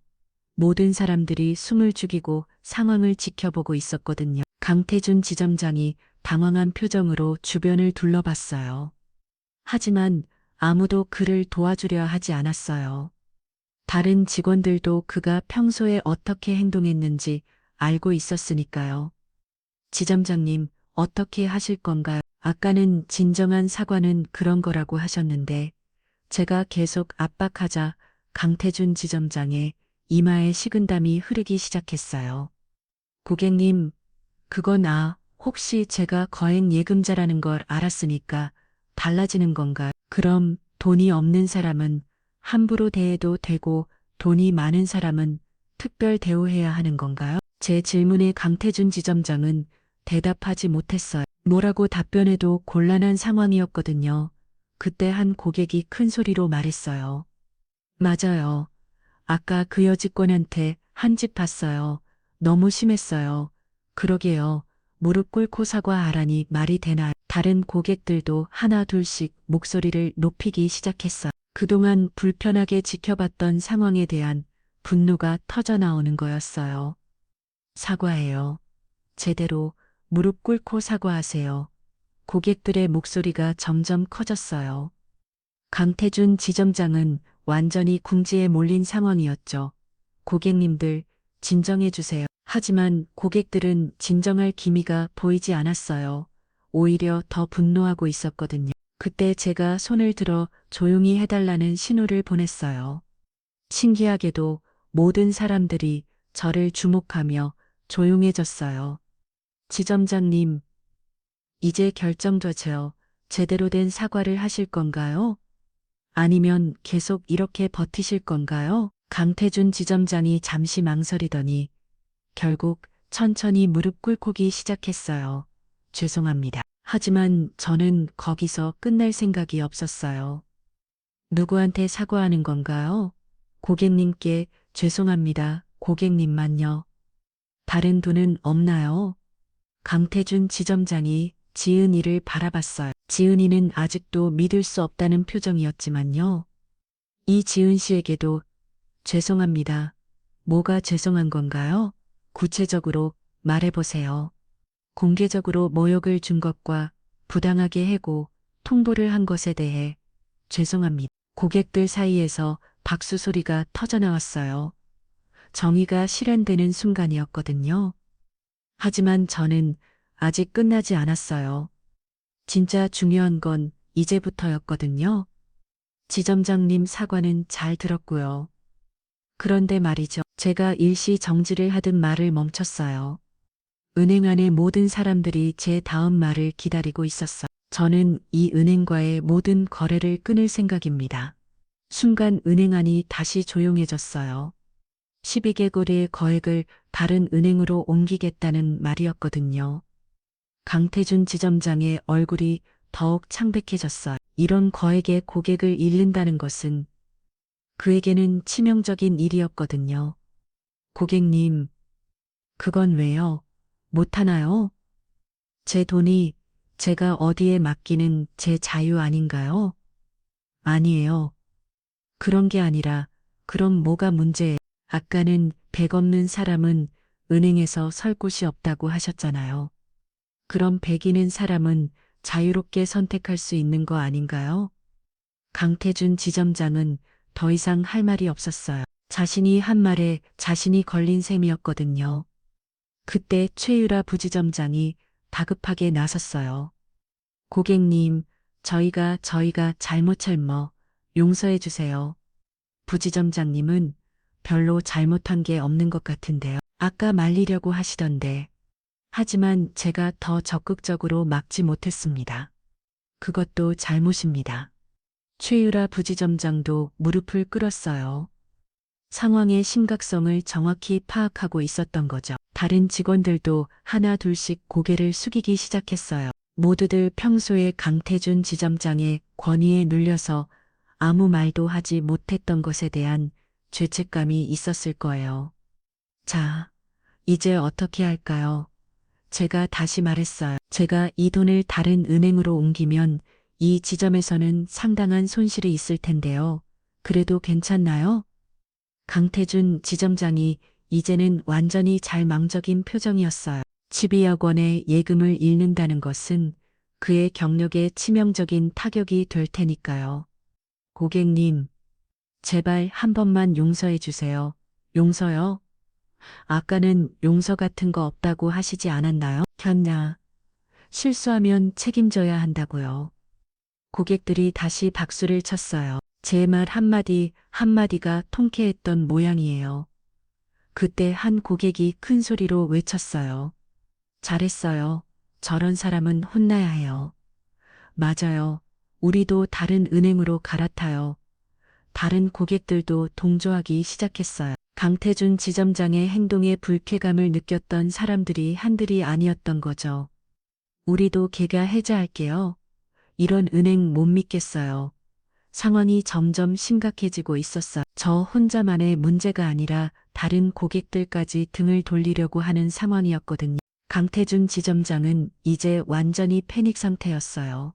모든 사람들이 숨을 죽이고 상황을 지켜보고 있었거든요. 강태준 지점장이 당황한 표정으로 주변을 둘러봤어요. 하지만 아무도 그를 도와주려 하지 않았어요. 다른 직원들도 그가 평소에 어떻게 행동했는지 알고 있었으니까요. 지점장님, 어떻게 하실 건가요? 아까는 진정한 사과는 그런 거라고 하셨는데 제가 계속 압박하자 강태준 지점장의 이마에 식은땀이 흐르기 시작했어요. 고객님, 그건 혹시 제가 거액 예금자라는 걸 알았으니까 달라지는 건가요? 그럼 돈이 없는 사람은 함부로 대해도 되고 돈이 많은 사람은 특별 대우해야 하는 건가요? 제 질문에 강태준 지점장은 대답하지 못했어요. 뭐라고 답변해도 곤란한 상황이었거든요. 그때 한 고객이 큰 소리로 말했어요. 맞아요. 아까 그 여직원한테 한 집 봤어요. 너무 심했어요. 그러게요. 무릎 꿇고 사과하라니 말이 되나. 다른 고객들도 하나 둘씩 목소리를 높이기 시작했어요. 그동안 불편하게 지켜봤던 상황에 대한 분노가 터져 나오는 거였어요. 사과해요. 제대로 무릎 꿇고 사과하세요. 고객들의 목소리가 점점 커졌어요. 강태준 지점장은 완전히 궁지에 몰린 상황이었죠. 고객님들, 진정해 주세요. 하지만 고객들은 진정할 기미가 보이지 않았어요. 오히려 더 분노하고 있었거든요. 그때 제가 손을 들어 조용히 해달라는 신호를 보냈어요. 신기하게도 모든 사람들이 저를 주목하며 조용해졌어요. 지점장님, 이제 결정되죠. 제대로 된 사과를 하실 건가요? 아니면 계속 이렇게 버티실 건가요? 강태준 지점장이 잠시 망설이더니 결국 천천히 무릎 꿇고기 시작했어요. 죄송합니다. 하지만 저는 거기서 끝날 생각이 없었어요. 누구한테 사과하는 건가요? 고객님께 죄송합니다. 고객님만요. 다른 돈은 없나요? 강태준 지점장이 지은이를 바라봤어요. 지은이는 아직도 믿을 수 없다는 표정이었지만요. 이 지은 씨에게도 죄송합니다. 뭐가 죄송한 건가요? 구체적으로 말해보세요. 공개적으로 모욕을 준 것과 부당하게 해고 통보를 한 것에 대해 죄송합니다. 고객들 사이에서 박수 소리가 터져나왔어요. 정의가 실현되는 순간이었거든요. 하지만 저는 아직 끝나지 않았어요. 진짜 중요한 건 이제부터였거든요. 지점장님 사과는 잘 들었고요. 그런데 말이죠. 제가 일시 정지를 하듯 말을 멈췄어요. 은행 안의 모든 사람들이 제 다음 말을 기다리고 있었어요. 저는 이 은행과의 모든 거래를 끊을 생각입니다. 순간 은행 안이 다시 조용해졌어요. 12개골의 거액을 다른 은행으로 옮기겠다는 말이었거든요. 강태준 지점장의 얼굴이 더욱 창백해졌어요. 이런 거액의 고객을 잃는다는 것은 그에게는 치명적인 일이었거든요. 고객님, 그건 왜요? 못하나요? 제 돈이 제가 어디에 맡기는 제 자유 아닌가요? 아니에요. 그런 게 아니라 그럼 뭐가 문제예요? 아까는 백 없는 사람은 은행에서 설 곳이 없다고 하셨잖아요. 그럼 백 있는 사람은 자유롭게 선택할 수 있는 거 아닌가요? 강태준 지점장은 더 이상 할 말이 없었어요. 자신이 한 말에 자신이 걸린 셈이었거든요. 그때 최유라 부지점장이 다급하게 나섰어요. 고객님, 저희가 잘못 용서해 주세요. 부지점장님은 별로 잘못한 게 없는 것 같은데요. 아까 말리려고 하시던데. 하지만 제가 더 적극적으로 막지 못했습니다. 그것도 잘못입니다. 최유라 부지점장도 무릎을 꿇었어요. 상황의 심각성을 정확히 파악하고 있었던 거죠. 다른 직원들도 하나 둘씩 고개를 숙이기 시작했어요. 모두들 평소에 강태준 지점장의 권위에 눌려서 아무 말도 하지 못했던 것에 대한 죄책감이 있었을 거예요. 자, 이제 어떻게 할까요? 제가 다시 말했어요. 제가 이 돈을 다른 은행으로 옮기면 이 지점에서는 상당한 손실이 있을 텐데요. 그래도 괜찮나요? 강태준 지점장이 이제는 완전히 잘망적인 표정이었어요. 12억 원의 예금을 잃는다는 것은 그의 경력에 치명적인 타격이 될 테니까요. 고객님, 제발 한 번만 용서해 주세요. 용서요? 아까는 용서 같은 거 없다고 하시지 않았나요? 켰냐? 실수하면 책임져야 한다고요. 고객들이 다시 박수를 쳤어요. 제 말 한마디 한마디가 통쾌했던 모양이에요. 그때 한 고객이 큰 소리로 외쳤어요. 잘했어요. 저런 사람은 혼나야 해요. 맞아요. 우리도 다른 은행으로 갈아타요. 다른 고객들도 동조하기 시작했어요. 강태준 지점장의 행동에 불쾌감을 느꼈던 사람들이 한둘이 아니었던 거죠. 우리도 계좌 해지할게요. 이런 은행 못 믿겠어요. 상황이 점점 심각해지고 있었어요. 저 혼자만의 문제가 아니라 다른 고객들까지 등을 돌리려고 하는 상황이었거든요. 강태준 지점장은 이제 완전히 패닉 상태였어요.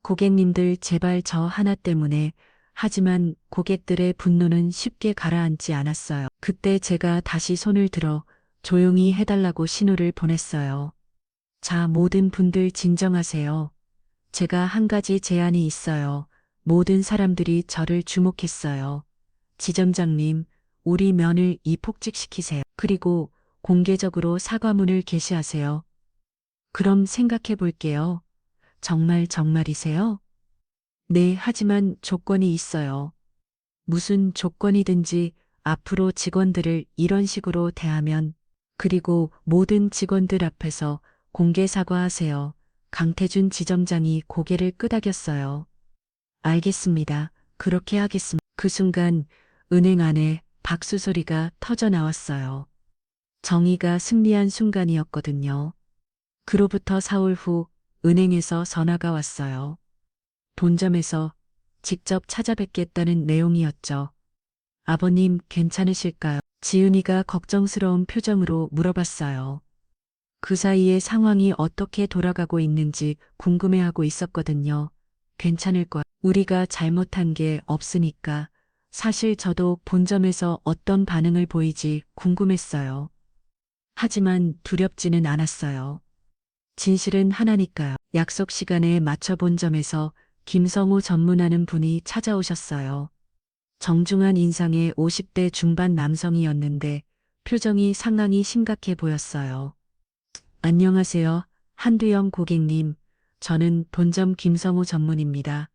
고객님들 제발 저 하나 때문에 하지만 고객들의 분노는 쉽게 가라앉지 않았어요. 그때 제가 다시 손을 들어 조용히 해달라고 신호를 보냈어요. 자, 모든 분들 진정하세요. 제가 한 가지 제안이 있어요. 모든 사람들이 저를 주목했어요. 지점장님, 우리 면을 이폭직시키세요. 그리고 공개적으로 사과문을 게시하세요. 그럼 생각해 볼게요. 정말이세요? 네, 하지만 조건이 있어요. 무슨 조건이든지 앞으로 직원들을 이런 식으로 대하면 그리고 모든 직원들 앞에서 공개 사과하세요. 강태준 지점장이 고개를 끄덕였어요. 알겠습니다. 그렇게 하겠습니다. 그 순간 은행 안에 박수 소리가 터져 나왔어요. 정의가 승리한 순간이었거든요. 그로부터 사흘 후 은행에서 전화가 왔어요. 본점에서 직접 찾아뵙겠다는 내용이었죠. 아버님 괜찮으실까요? 지은이가 걱정스러운 표정으로 물어봤어요. 그 사이에 상황이 어떻게 돌아가고 있는지 궁금해하고 있었거든요. 괜찮을 거야. 우리가 잘못한 게 없으니까. 사실 저도 본점에서 어떤 반응을 보이지 궁금했어요. 하지만 두렵지는 않았어요. 진실은 하나니까요. 약속 시간에 맞춰 본점에서 김성우 전문하는 분이 찾아오셨어요. 정중한 인상의 50대 중반 남성이었는데 표정이 상당히 심각해 보였어요. 안녕하세요. 한두영 고객님. 저는 본점 김성우 전문입니다.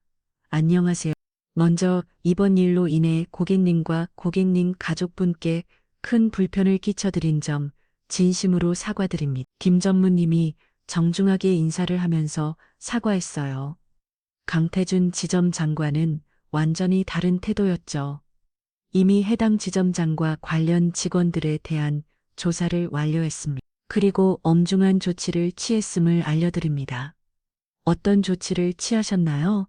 안녕하세요. 먼저 이번 일로 인해 고객님과 고객님 가족분께 큰 불편을 끼쳐드린 점 진심으로 사과드립니다. 김 전무님이 정중하게 인사를 하면서 사과했어요. 강태준 지점장과는 완전히 다른 태도였죠. 이미 해당 지점장과 관련 직원들에 대한 조사를 완료했습니다. 그리고 엄중한 조치를 취했음을 알려드립니다. 어떤 조치를 취하셨나요?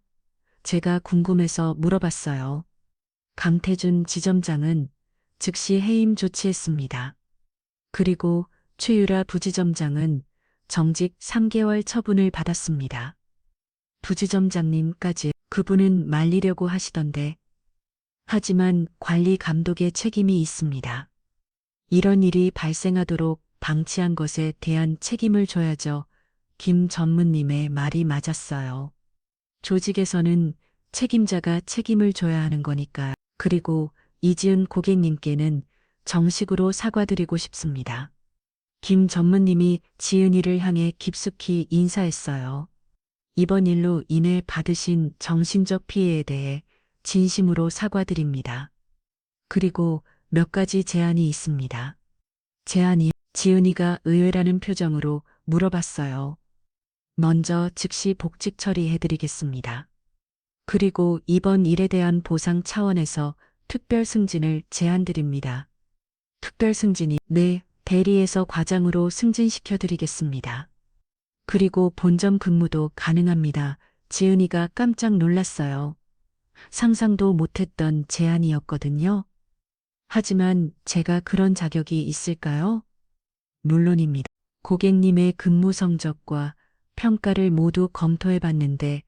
제가 궁금해서 물어봤어요. 강태준 지점장은 즉시 해임 조치했습니다. 그리고 최유라 부지점장은 정직 3개월 처분을 받았습니다. 부지점장님까지 그분은 말리려고 하시던데. 하지만 관리 감독의 책임이 있습니다. 이런 일이 발생하도록 방치한 것에 대한 책임을 져야죠. 김 전무님의 말이 맞았어요. 조직에서는 책임자가 책임을 져야 하는 거니까요. 그리고 이지은 고객님께는 정식으로 사과드리고 싶습니다. 김 전무님이 지은이를 향해 깊숙이 인사했어요. 이번 일로 인해 받으신 정신적 피해에 대해 진심으로 사과드립니다. 그리고 몇 가지 제안이 있습니다. 제안이 지은이가 의외라는 표정으로 물어봤어요. 먼저 즉시 복직 처리해드리겠습니다. 그리고 이번 일에 대한 보상 차원에서 특별 승진을 제안드립니다. 특별 승진이 네, 대리에서 과장으로 승진시켜드리겠습니다. 그리고 본점 근무도 가능합니다. 지은이가 깜짝 놀랐어요. 상상도 못했던 제안이었거든요. 하지만 제가 그런 자격이 있을까요? 물론입니다. 고객님의 근무 성적과 평가를 모두 검토해 봤는데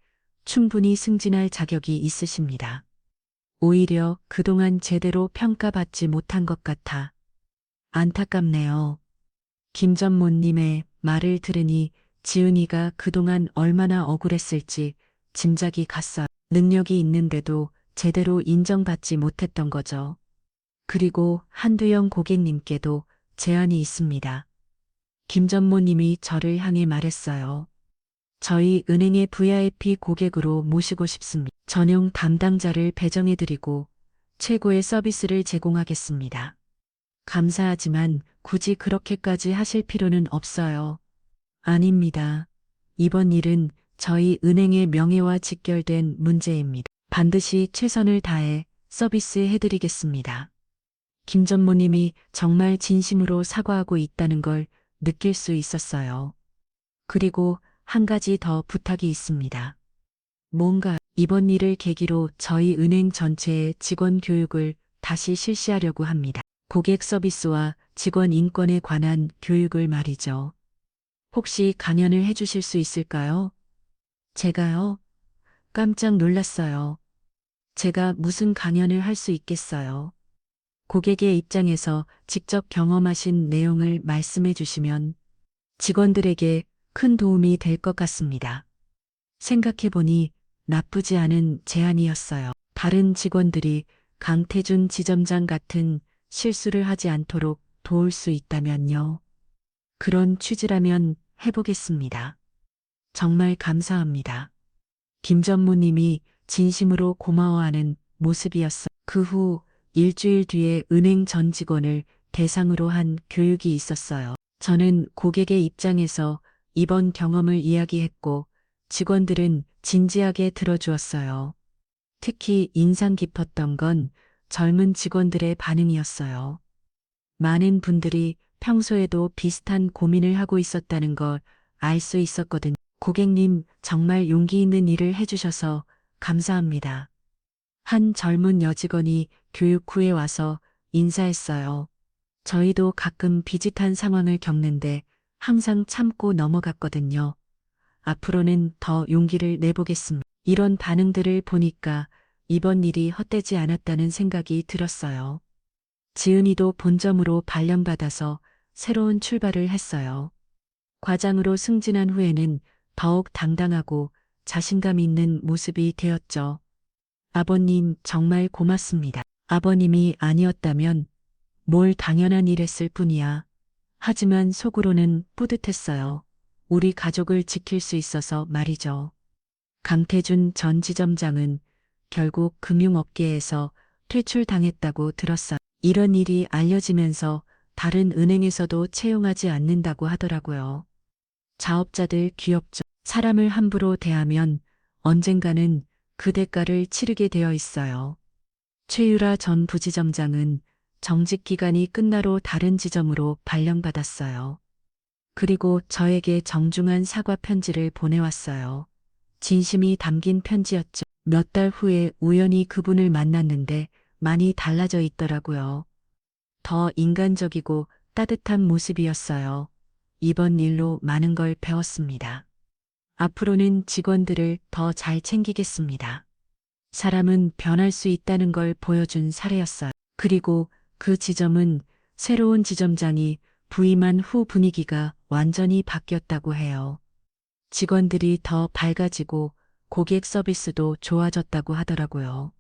충분히 승진할 자격이 있으십니다. 오히려 그동안 제대로 평가받지 못한 것 같아 안타깝네요. 김 전무님의 말을 들으니 지은이가 그동안 얼마나 억울했을지 짐작이 갔어요. 능력이 있는데도 제대로 인정받지 못했던 거죠. 그리고 한두영 고객님께도 제안이 있습니다. 김 전무님이 저를 향해 말했어요. 저희 은행의 VIP 고객으로 모시고 싶습니다. 전용 담당자를 배정해드리고 최고의 서비스를 제공하겠습니다. 감사하지만 굳이 그렇게까지 하실 필요는 없어요. 아닙니다. 이번 일은 저희 은행의 명예와 직결된 문제입니다. 반드시 최선을 다해 서비스해드리겠습니다. 김 전무님이 정말 진심으로 사과하고 있다는 걸 느낄 수 있었어요. 그리고 한 가지 더 부탁이 있습니다. 뭔가 이번 일을 계기로 저희 은행 전체의 직원 교육을 다시 실시하려고 합니다. 고객 서비스와 직원 인권에 관한 교육을 말이죠. 혹시 강연을 해주실 수 있을까요? 제가요? 깜짝 놀랐어요. 제가 무슨 강연을 할 수 있겠어요? 고객의 입장에서 직접 경험하신 내용을 말씀해 주시면 직원들에게 큰 도움이 될 것 같습니다. 생각해보니 나쁘지 않은 제안이었어요. 다른 직원들이 강태준 지점장 같은 실수를 하지 않도록 도울 수 있다면요. 그런 취지라면 해보겠습니다. 정말 감사합니다. 김 전무님이 진심으로 고마워하는 모습이었어요. 그 후 일주일 뒤에 은행 전 직원을 대상으로 한 교육이 있었어요. 저는 고객의 입장에서 이번 경험을 이야기했고 직원들은 진지하게 들어주었어요. 특히 인상 깊었던 건 젊은 직원들의 반응이었어요. 많은 분들이 평소에도 비슷한 고민을 하고 있었다는 걸 알 수 있었거든요. 고객님, 정말 용기 있는 일을 해주셔서 감사합니다. 한 젊은 여직원이 교육 후에 와서 인사했어요. 저희도 가끔 비슷한 상황을 겪는데 항상 참고 넘어갔거든요. 앞으로는 더 용기를 내보겠습니다. 이런 반응들을 보니까 이번 일이 헛되지 않았다는 생각이 들었어요. 지은이도 본점으로 발령받아서 새로운 출발을 했어요. 과장으로 승진한 후에는 더욱 당당하고 자신감 있는 모습이 되었죠. 아버님 정말 고맙습니다. 아버님이 아니었다면 뭘 당연한 일 했을 뿐이야. 하지만 속으로는 뿌듯했어요. 우리 가족을 지킬 수 있어서 말이죠. 강태준 전 지점장은 결국 금융업계에서 퇴출당했다고 들었어요. 이런 일이 알려지면서 다른 은행에서도 채용하지 않는다고 하더라고요. 자업자들 귀엽죠. 사람을 함부로 대하면 언젠가는 그 대가를 치르게 되어 있어요. 최유라 전 부지점장은 정직 기간이 끝나러 다른 지점으로 발령받았어요. 그리고 저에게 정중한 사과 편지를 보내왔어요. 진심이 담긴 편지였죠. 몇 달 후에 우연히 그분을 만났는데 많이 달라져 있더라고요. 더 인간적이고 따뜻한 모습이었어요. 이번 일로 많은 걸 배웠습니다. 앞으로는 직원들을 더 잘 챙기겠습니다. 사람은 변할 수 있다는 걸 보여준 사례였어요. 그리고 그 지점은 새로운 지점장이 부임한 후 분위기가 완전히 바뀌었다고 해요. 직원들이 더 밝아지고 고객 서비스도 좋아졌다고 하더라고요.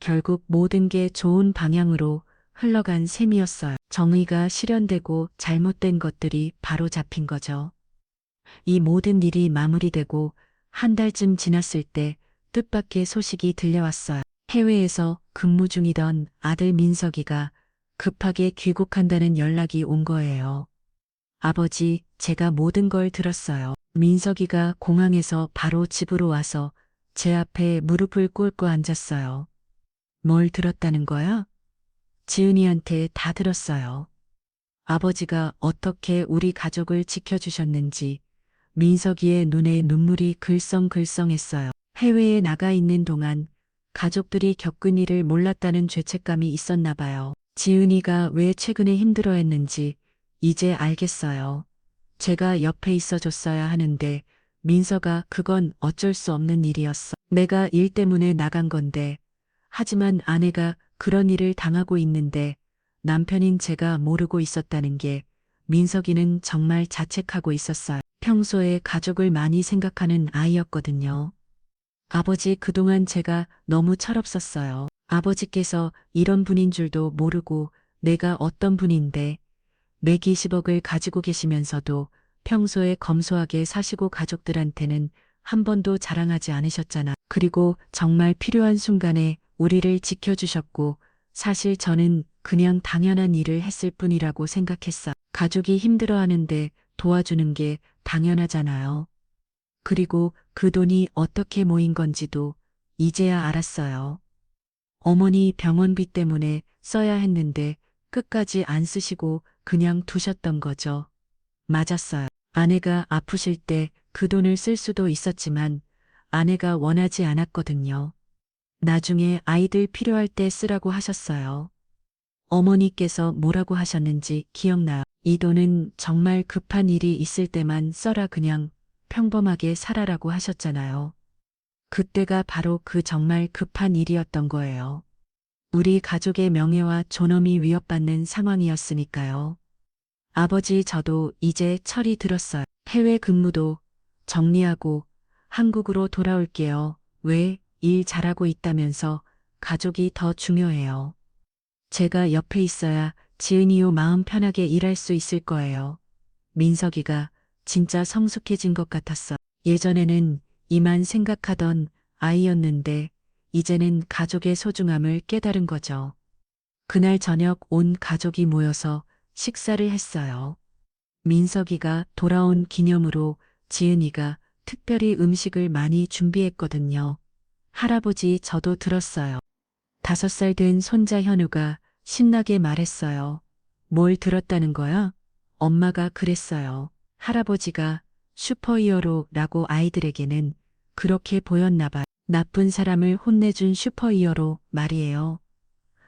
결국 모든 게 좋은 방향으로 흘러간 셈이었어요. 정의가 실현되고 잘못된 것들이 바로 잡힌 거죠. 이 모든 일이 마무리되고 한 달쯤 지났을 때 뜻밖의 소식이 들려왔어요. 해외에서 근무 중이던 아들 민석이가 급하게 귀국한다는 연락이 온 거예요. 아버지, 제가 모든 걸 들었어요. 민석이가 공항에서 바로 집으로 와서 제 앞에 무릎을 꿇고 앉았어요. 뭘 들었다는 거야? 지은이한테 다 들었어요. 아버지가 어떻게 우리 가족을 지켜주셨는지 민석이의 눈에 눈물이 글썽글썽했어요. 해외에 나가 있는 동안 가족들이 겪은 일을 몰랐다는 죄책감이 있었나 봐요. 지은이가 왜 최근에 힘들어했는지 이제 알겠어요. 제가 옆에 있어줬어야 하는데 민서가 그건 어쩔 수 없는 일이었어. 내가 일 때문에 나간 건데 하지만 아내가 그런 일을 당하고 있는데 남편인 제가 모르고 있었다는 게 민석이는 정말 자책하고 있었어요. 평소에 가족을 많이 생각하는 아이였거든요. 아버지 그동안 제가 너무 철없었어요. 아버지께서 이런 분인 줄도 모르고 내가 어떤 분인데 120억을 가지고 계시면서도 평소에 검소하게 사시고 가족들한테는 한 번도 자랑하지 않으셨잖아. 그리고 정말 필요한 순간에 우리를 지켜주셨고 사실 저는 그냥 당연한 일을 했을 뿐이라고 생각했어. 가족이 힘들어하는데 도와주는 게 당연하잖아요. 그리고 그 돈이 어떻게 모인 건지도 이제야 알았어요. 어머니 병원비 때문에 써야 했는데 끝까지 안 쓰시고 그냥 두셨던 거죠. 맞았어요. 아내가 아프실 때 그 돈을 쓸 수도 있었지만 아내가 원하지 않았거든요. 나중에 아이들 필요할 때 쓰라고 하셨어요. 어머니께서 뭐라고 하셨는지 기억나요. 이 돈은 정말 급한 일이 있을 때만 써라 그냥 평범하게 살아라고 하셨잖아요. 그때가 바로 그 정말 급한 일이었던 거예요. 우리 가족의 명예와 존엄이 위협받는 상황이었으니까요. 아버지 저도 이제 철이 들었어요. 해외 근무도 정리하고 한국으로 돌아올게요. 왜? 일 잘하고 있다면서 가족이 더 중요해요. 제가 옆에 있어야 지은이요 마음 편하게 일할 수 있을 거예요. 민석이가 진짜 성숙해진 것 같았어. 예전에는 이만 생각하던 아이였는데 이제는 가족의 소중함을 깨달은 거죠. 그날 저녁 온 가족이 모여서 식사를 했어요. 민석이가 돌아온 기념으로 지은이가 특별히 음식을 많이 준비했거든요. 할아버지 저도 들었어요. 5살 된 손자 현우가 신나게 말했어요. 뭘 들었다는 거야? 엄마가 그랬어요. 할아버지가 슈퍼히어로라고 아이들에게는 그렇게 보였나 봐. 나쁜 사람을 혼내준 슈퍼히어로 말이에요.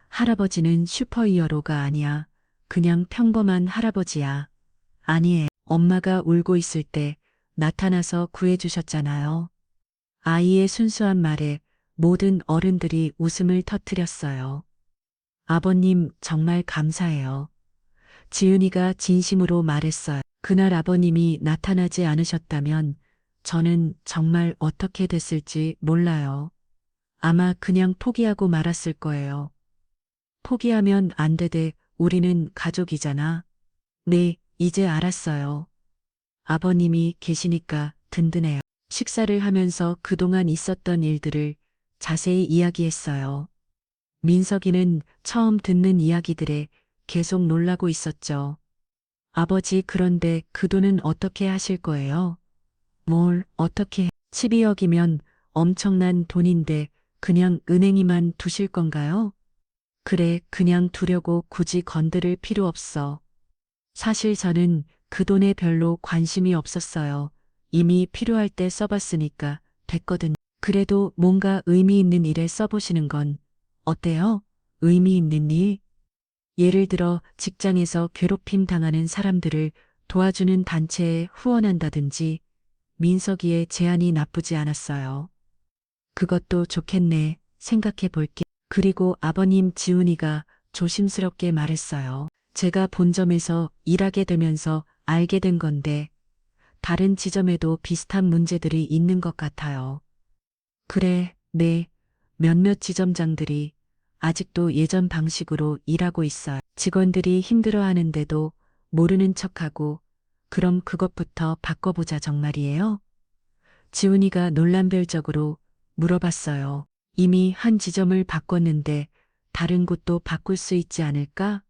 할아버지는 슈퍼히어로가 아니야. 그냥 평범한 할아버지야. 아니에요. 엄마가 울고 있을 때 나타나서 구해주셨잖아요. 아이의 순수한 말에 모든 어른들이 웃음을 터뜨렸어요. 아버님 정말 감사해요. 지은이가 진심으로 말했어요. 그날 아버님이 나타나지 않으셨다면 저는 정말 어떻게 됐을지 몰라요. 아마 그냥 포기하고 말았을 거예요. 포기하면 안 되대. 우리는 가족이잖아. 네, 이제 알았어요. 아버님이 계시니까 든든해요. 식사를 하면서 그동안 있었던 일들을 자세히 이야기했어요. 민석이는 처음 듣는 이야기들에 계속 놀라고 있었죠. 아버지, 그런데 그 돈은 어떻게 하실 거예요? 뭘 어떻게 12억이면 엄청난 돈인데 그냥 은행에만 두실 건가요? 그래, 그냥 두려고 굳이 건드릴 필요 없어. 사실 저는 그 돈에 별로 관심이 없었어요. 이미 필요할 때 써봤으니까 됐거든. 그래도 뭔가 의미 있는 일에 써보시는 건 어때요? 의미 있는 일? 예를 들어 직장에서 괴롭힘 당하는 사람들을 도와주는 단체에 후원한다든지. 민석이의 제안이 나쁘지 않았어요. 그것도 좋겠네. 생각해 볼게. 그리고 아버님, 지훈이가 조심스럽게 말했어요. 제가 본점에서 일하게 되면서 알게 된 건데 다른 지점에도 비슷한 문제들이 있는 것 같아요. 그래, 네. 몇몇 지점장들이 아직도 예전 방식으로 일하고 있어요. 직원들이 힘들어하는데도 모르는 척하고 그럼 그것부터 바꿔보자 정말이에요? 지훈이가 논란별적으로 물어봤어요. 이미 한 지점을 바꿨는데 다른 곳도 바꿀 수 있지 않을까?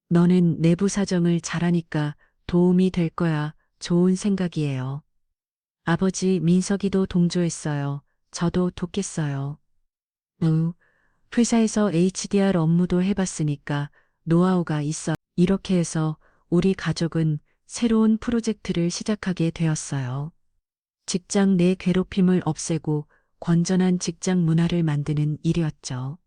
너는 내부 사정을 잘하니까 도움이 될 거야. 좋은 생각이에요. 아버지, 민석이도 동조했어요. 저도 돕겠어요. 회사에서 HDR 업무도 해봤으니까 노하우가 있어. 이렇게 해서 우리 가족은 새로운 프로젝트를 시작하게 되었어요. 직장 내 괴롭힘을 없애고 건전한 직장 문화를 만드는 일이었죠.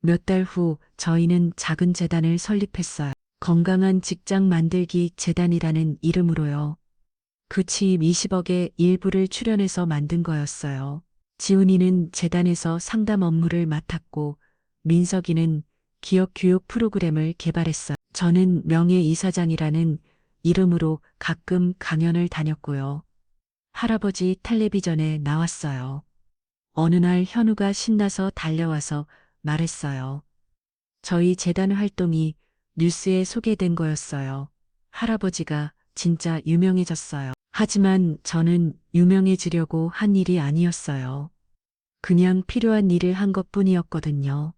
몇 달 후 저희는 작은 재단을 설립했어요. 건강한 직장 만들기 재단이라는 이름으로요. 그 취임 20억의 일부를 출연해서 만든 거였어요. 지훈이는 재단에서 상담 업무를 맡았고 민석이는 기업 교육 프로그램을 개발했어요. 저는 명예이사장이라는 이름으로 가끔 강연을 다녔고요. 할아버지 텔레비전에 나왔어요. 어느 날 현우가 신나서 달려와서 말했어요. 저희 재단 활동이 뉴스에 소개된 거였어요. 할아버지가 진짜 유명해졌어요. 하지만 저는 유명해지려고 한 일이 아니었어요. 그냥 필요한 일을 한 것뿐이었거든요.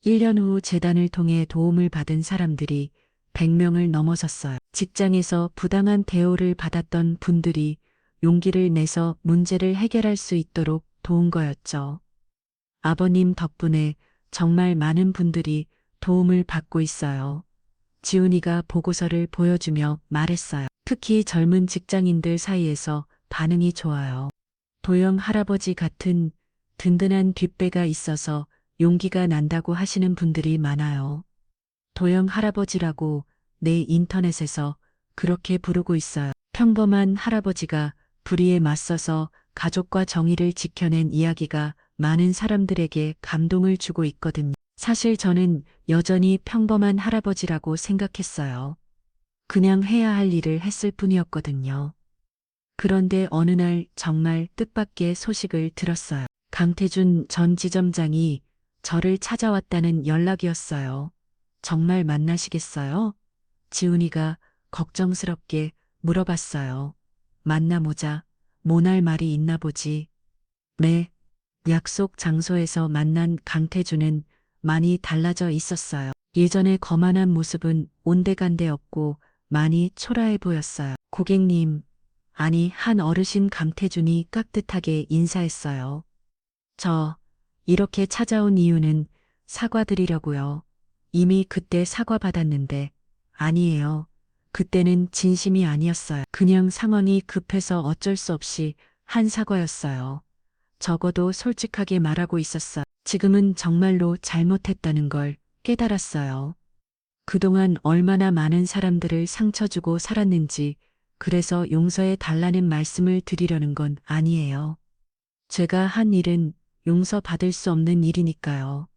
1년 후 재단을 통해 도움을 받은 사람들이 100명을 넘어섰어요. 직장에서 부당한 대우를 받았던 분들이 용기를 내서 문제를 해결할 수 있도록 도운 거였죠. 아버님 덕분에 정말 많은 분들이 도움을 받고 있어요. 지훈이가 보고서를 보여주며 말했어요. 특히 젊은 직장인들 사이에서 반응이 좋아요. 도영 할아버지 같은 든든한 뒷배가 있어서 용기가 난다고 하시는 분들이 많아요. 도영 할아버지라고 내 인터넷에서 그렇게 부르고 있어요. 평범한 할아버지가 불의에 맞서서 가족과 정의를 지켜낸 이야기가 많은 사람들에게 감동을 주고 있거든요. 사실 저는 여전히 평범한 할아버지라고 생각했어요. 그냥 해야 할 일을 했을 뿐이었거든요. 그런데 어느 날 정말 뜻밖의 소식을 들었어요. 강태준 전 지점장이 저를 찾아왔다는 연락이었어요. 정말 만나시겠어요? 지훈이가 걱정스럽게 물어봤어요. 만나보자. 뭐 할 말이 있나 보지. 네. 약속 장소에서 만난 강태준은 많이 달라져 있었어요. 예전의 거만한 모습은 온데간데 없고 많이 초라해 보였어요. 고객님, 아니 한 어르신 강태준이 깍듯하게 인사했어요. 저 이렇게 찾아온 이유는 사과드리려고요. 이미 그때 사과받았는데 아니에요. 그때는 진심이 아니었어요. 그냥 상황이 급해서 어쩔 수 없이 한 사과였어요. 적어도 솔직하게 말하고 있었어요. 지금은 정말로 잘못했다는 걸 깨달았어요. 그동안 얼마나 많은 사람들을 상처 주고 살았는지, 그래서 용서해 달라는 말씀을 드리려는 건 아니에요. 제가 한 일은 용서받을 수 없는 일이니까요.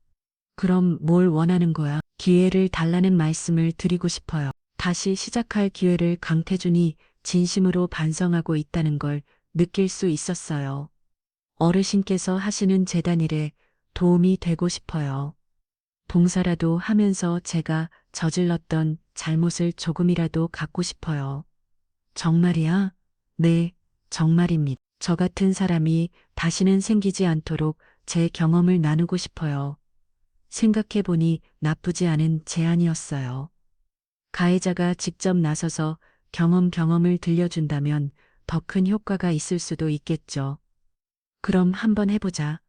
그럼 뭘 원하는 거야? 기회를 달라는 말씀을 드리고 싶어요. 다시 시작할 기회를 강태준이 진심으로 반성하고 있다는 걸 느낄 수 있었어요. 어르신께서 하시는 재단 일에 도움이 되고 싶어요. 봉사라도 하면서 제가 저질렀던 잘못을 조금이라도 갚고 싶어요. 정말이야? 네, 정말입니다. 저 같은 사람이 다시는 생기지 않도록 제 경험을 나누고 싶어요. 생각해보니 나쁘지 않은 제안이었어요. 가해자가 직접 나서서 경험을 들려준다면 더 큰 효과가 있을 수도 있겠죠. 그럼 한번 해보자.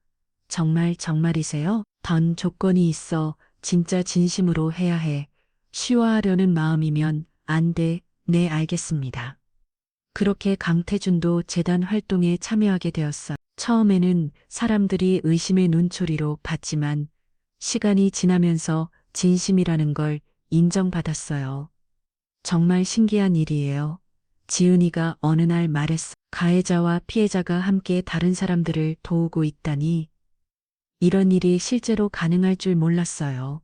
정말이세요? 던 조건이 있어. 진짜 진심으로 해야 해. 쉬워하려는 마음이면 안 돼. 네, 알겠습니다. 그렇게 강태준도 재단 활동에 참여하게 되었어요. 처음에는 사람들이 의심의 눈초리로 봤지만 시간이 지나면서 진심이라는 걸 인정받았어요. 정말 신기한 일이에요. 지은이가 어느 날 말했어. 가해자와 피해자가 함께 다른 사람들을 도우고 있다니. 이런 일이 실제로 가능할 줄 몰랐어요.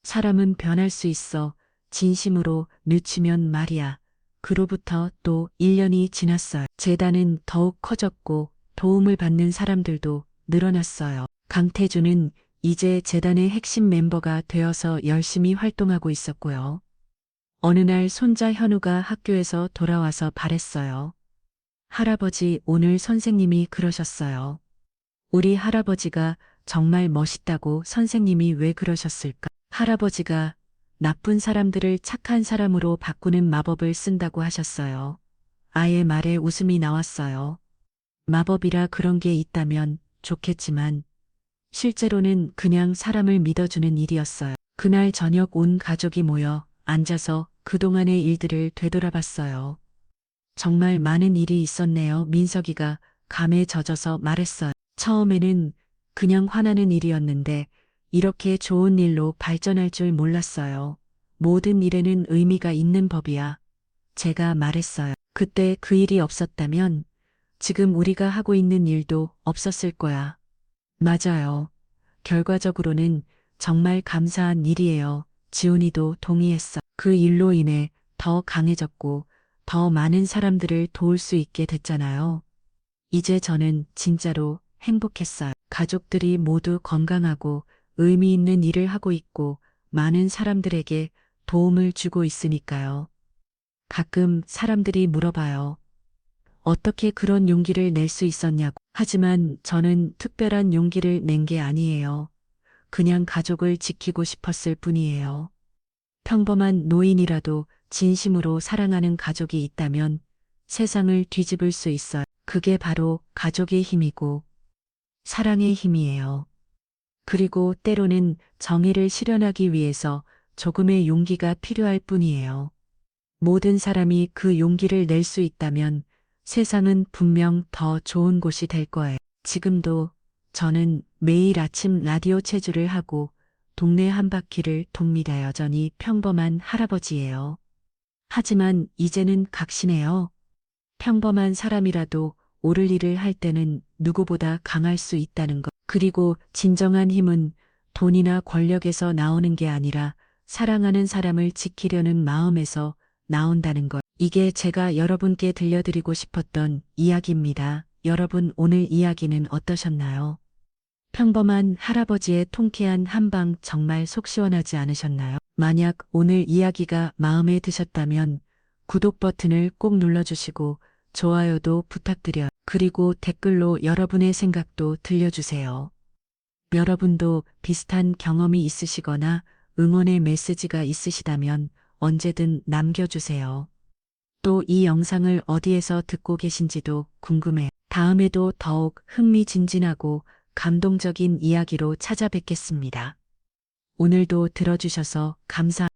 사람은 변할 수 있어. 진심으로 늦추면 말이야. 그로부터 또 1년이 지났어요. 재단은 더욱 커졌고 도움을 받는 사람들도 늘어났어요. 강태준은 이제 재단의 핵심 멤버가 되어서 열심히 활동하고 있었고요. 어느 날 손자 현우가 학교에서 돌아와서 말했어요. 할아버지, 오늘 선생님이 그러셨어요. 우리 할아버지가 정말 멋있다고. 선생님이 왜 그러셨을까? 할아버지가 나쁜 사람들을 착한 사람으로 바꾸는 마법을 쓴다고 하셨어요. 아이의 말에 웃음이 나왔어요. 마법이라 그런 게 있다면 좋겠지만 실제로는 그냥 사람을 믿어주는 일이었어요. 그날 저녁 온 가족이 모여 앉아서 그동안의 일들을 되돌아봤어요. 정말 많은 일이 있었네요. 민석이가 감에 젖어서 말했어요. 처음에는 그냥 화나는 일이었는데 이렇게 좋은 일로 발전할 줄 몰랐어요. 모든 일에는 의미가 있는 법이야. 제가 말했어요. 그때 그 일이 없었다면 지금 우리가 하고 있는 일도 없었을 거야. 맞아요. 결과적으로는 정말 감사한 일이에요. 지훈이도 동의했어. 그 일로 인해 더 강해졌고 더 많은 사람들을 도울 수 있게 됐잖아요. 이제 저는 진짜로 행복했어요. 가족들이 모두 건강하고 의미 있는 일을 하고 있고 많은 사람들에게 도움을 주고 있으니까요. 가끔 사람들이 물어봐요. 어떻게 그런 용기를 낼 수 있었냐고. 하지만 저는 특별한 용기를 낸 게 아니에요. 그냥 가족을 지키고 싶었을 뿐이에요. 평범한 노인이라도 진심으로 사랑하는 가족이 있다면 세상을 뒤집을 수 있어요. 그게 바로 가족의 힘이고 사랑의 힘이에요. 그리고 때로는 정의를 실현하기 위해서 조금의 용기가 필요할 뿐이에요. 모든 사람이 그 용기를 낼 수 있다면 세상은 분명 더 좋은 곳이 될 거예요. 지금도 저는 매일 아침 라디오 체조를 하고 동네 한 바퀴를 돕니다. 여전히 평범한 할아버지예요. 하지만 이제는 각신해요. 평범한 사람이라도 옳을 일을 할 때는 누구보다 강할 수 있다는 것. 그리고 진정한 힘은 돈이나 권력에서 나오는 게 아니라 사랑하는 사람을 지키려는 마음에서 나온다는 것. 이게 제가 여러분께 들려드리고 싶었던 이야기입니다. 여러분, 오늘 이야기는 어떠셨나요? 평범한 할아버지의 통쾌한 한방 정말 속 시원하지 않으셨나요? 만약 오늘 이야기가 마음에 드셨다면 구독 버튼을 꼭 눌러주시고 좋아요도 부탁드려요. 그리고 댓글로 여러분의 생각도 들려주세요. 여러분도 비슷한 경험이 있으시거나 응원의 메시지가 있으시다면 언제든 남겨주세요. 또 이 영상을 어디에서 듣고 계신지도 궁금해요. 다음에도 더욱 흥미진진하고 감동적인 이야기로 찾아뵙겠습니다. 오늘도 들어주셔서 감사합니다.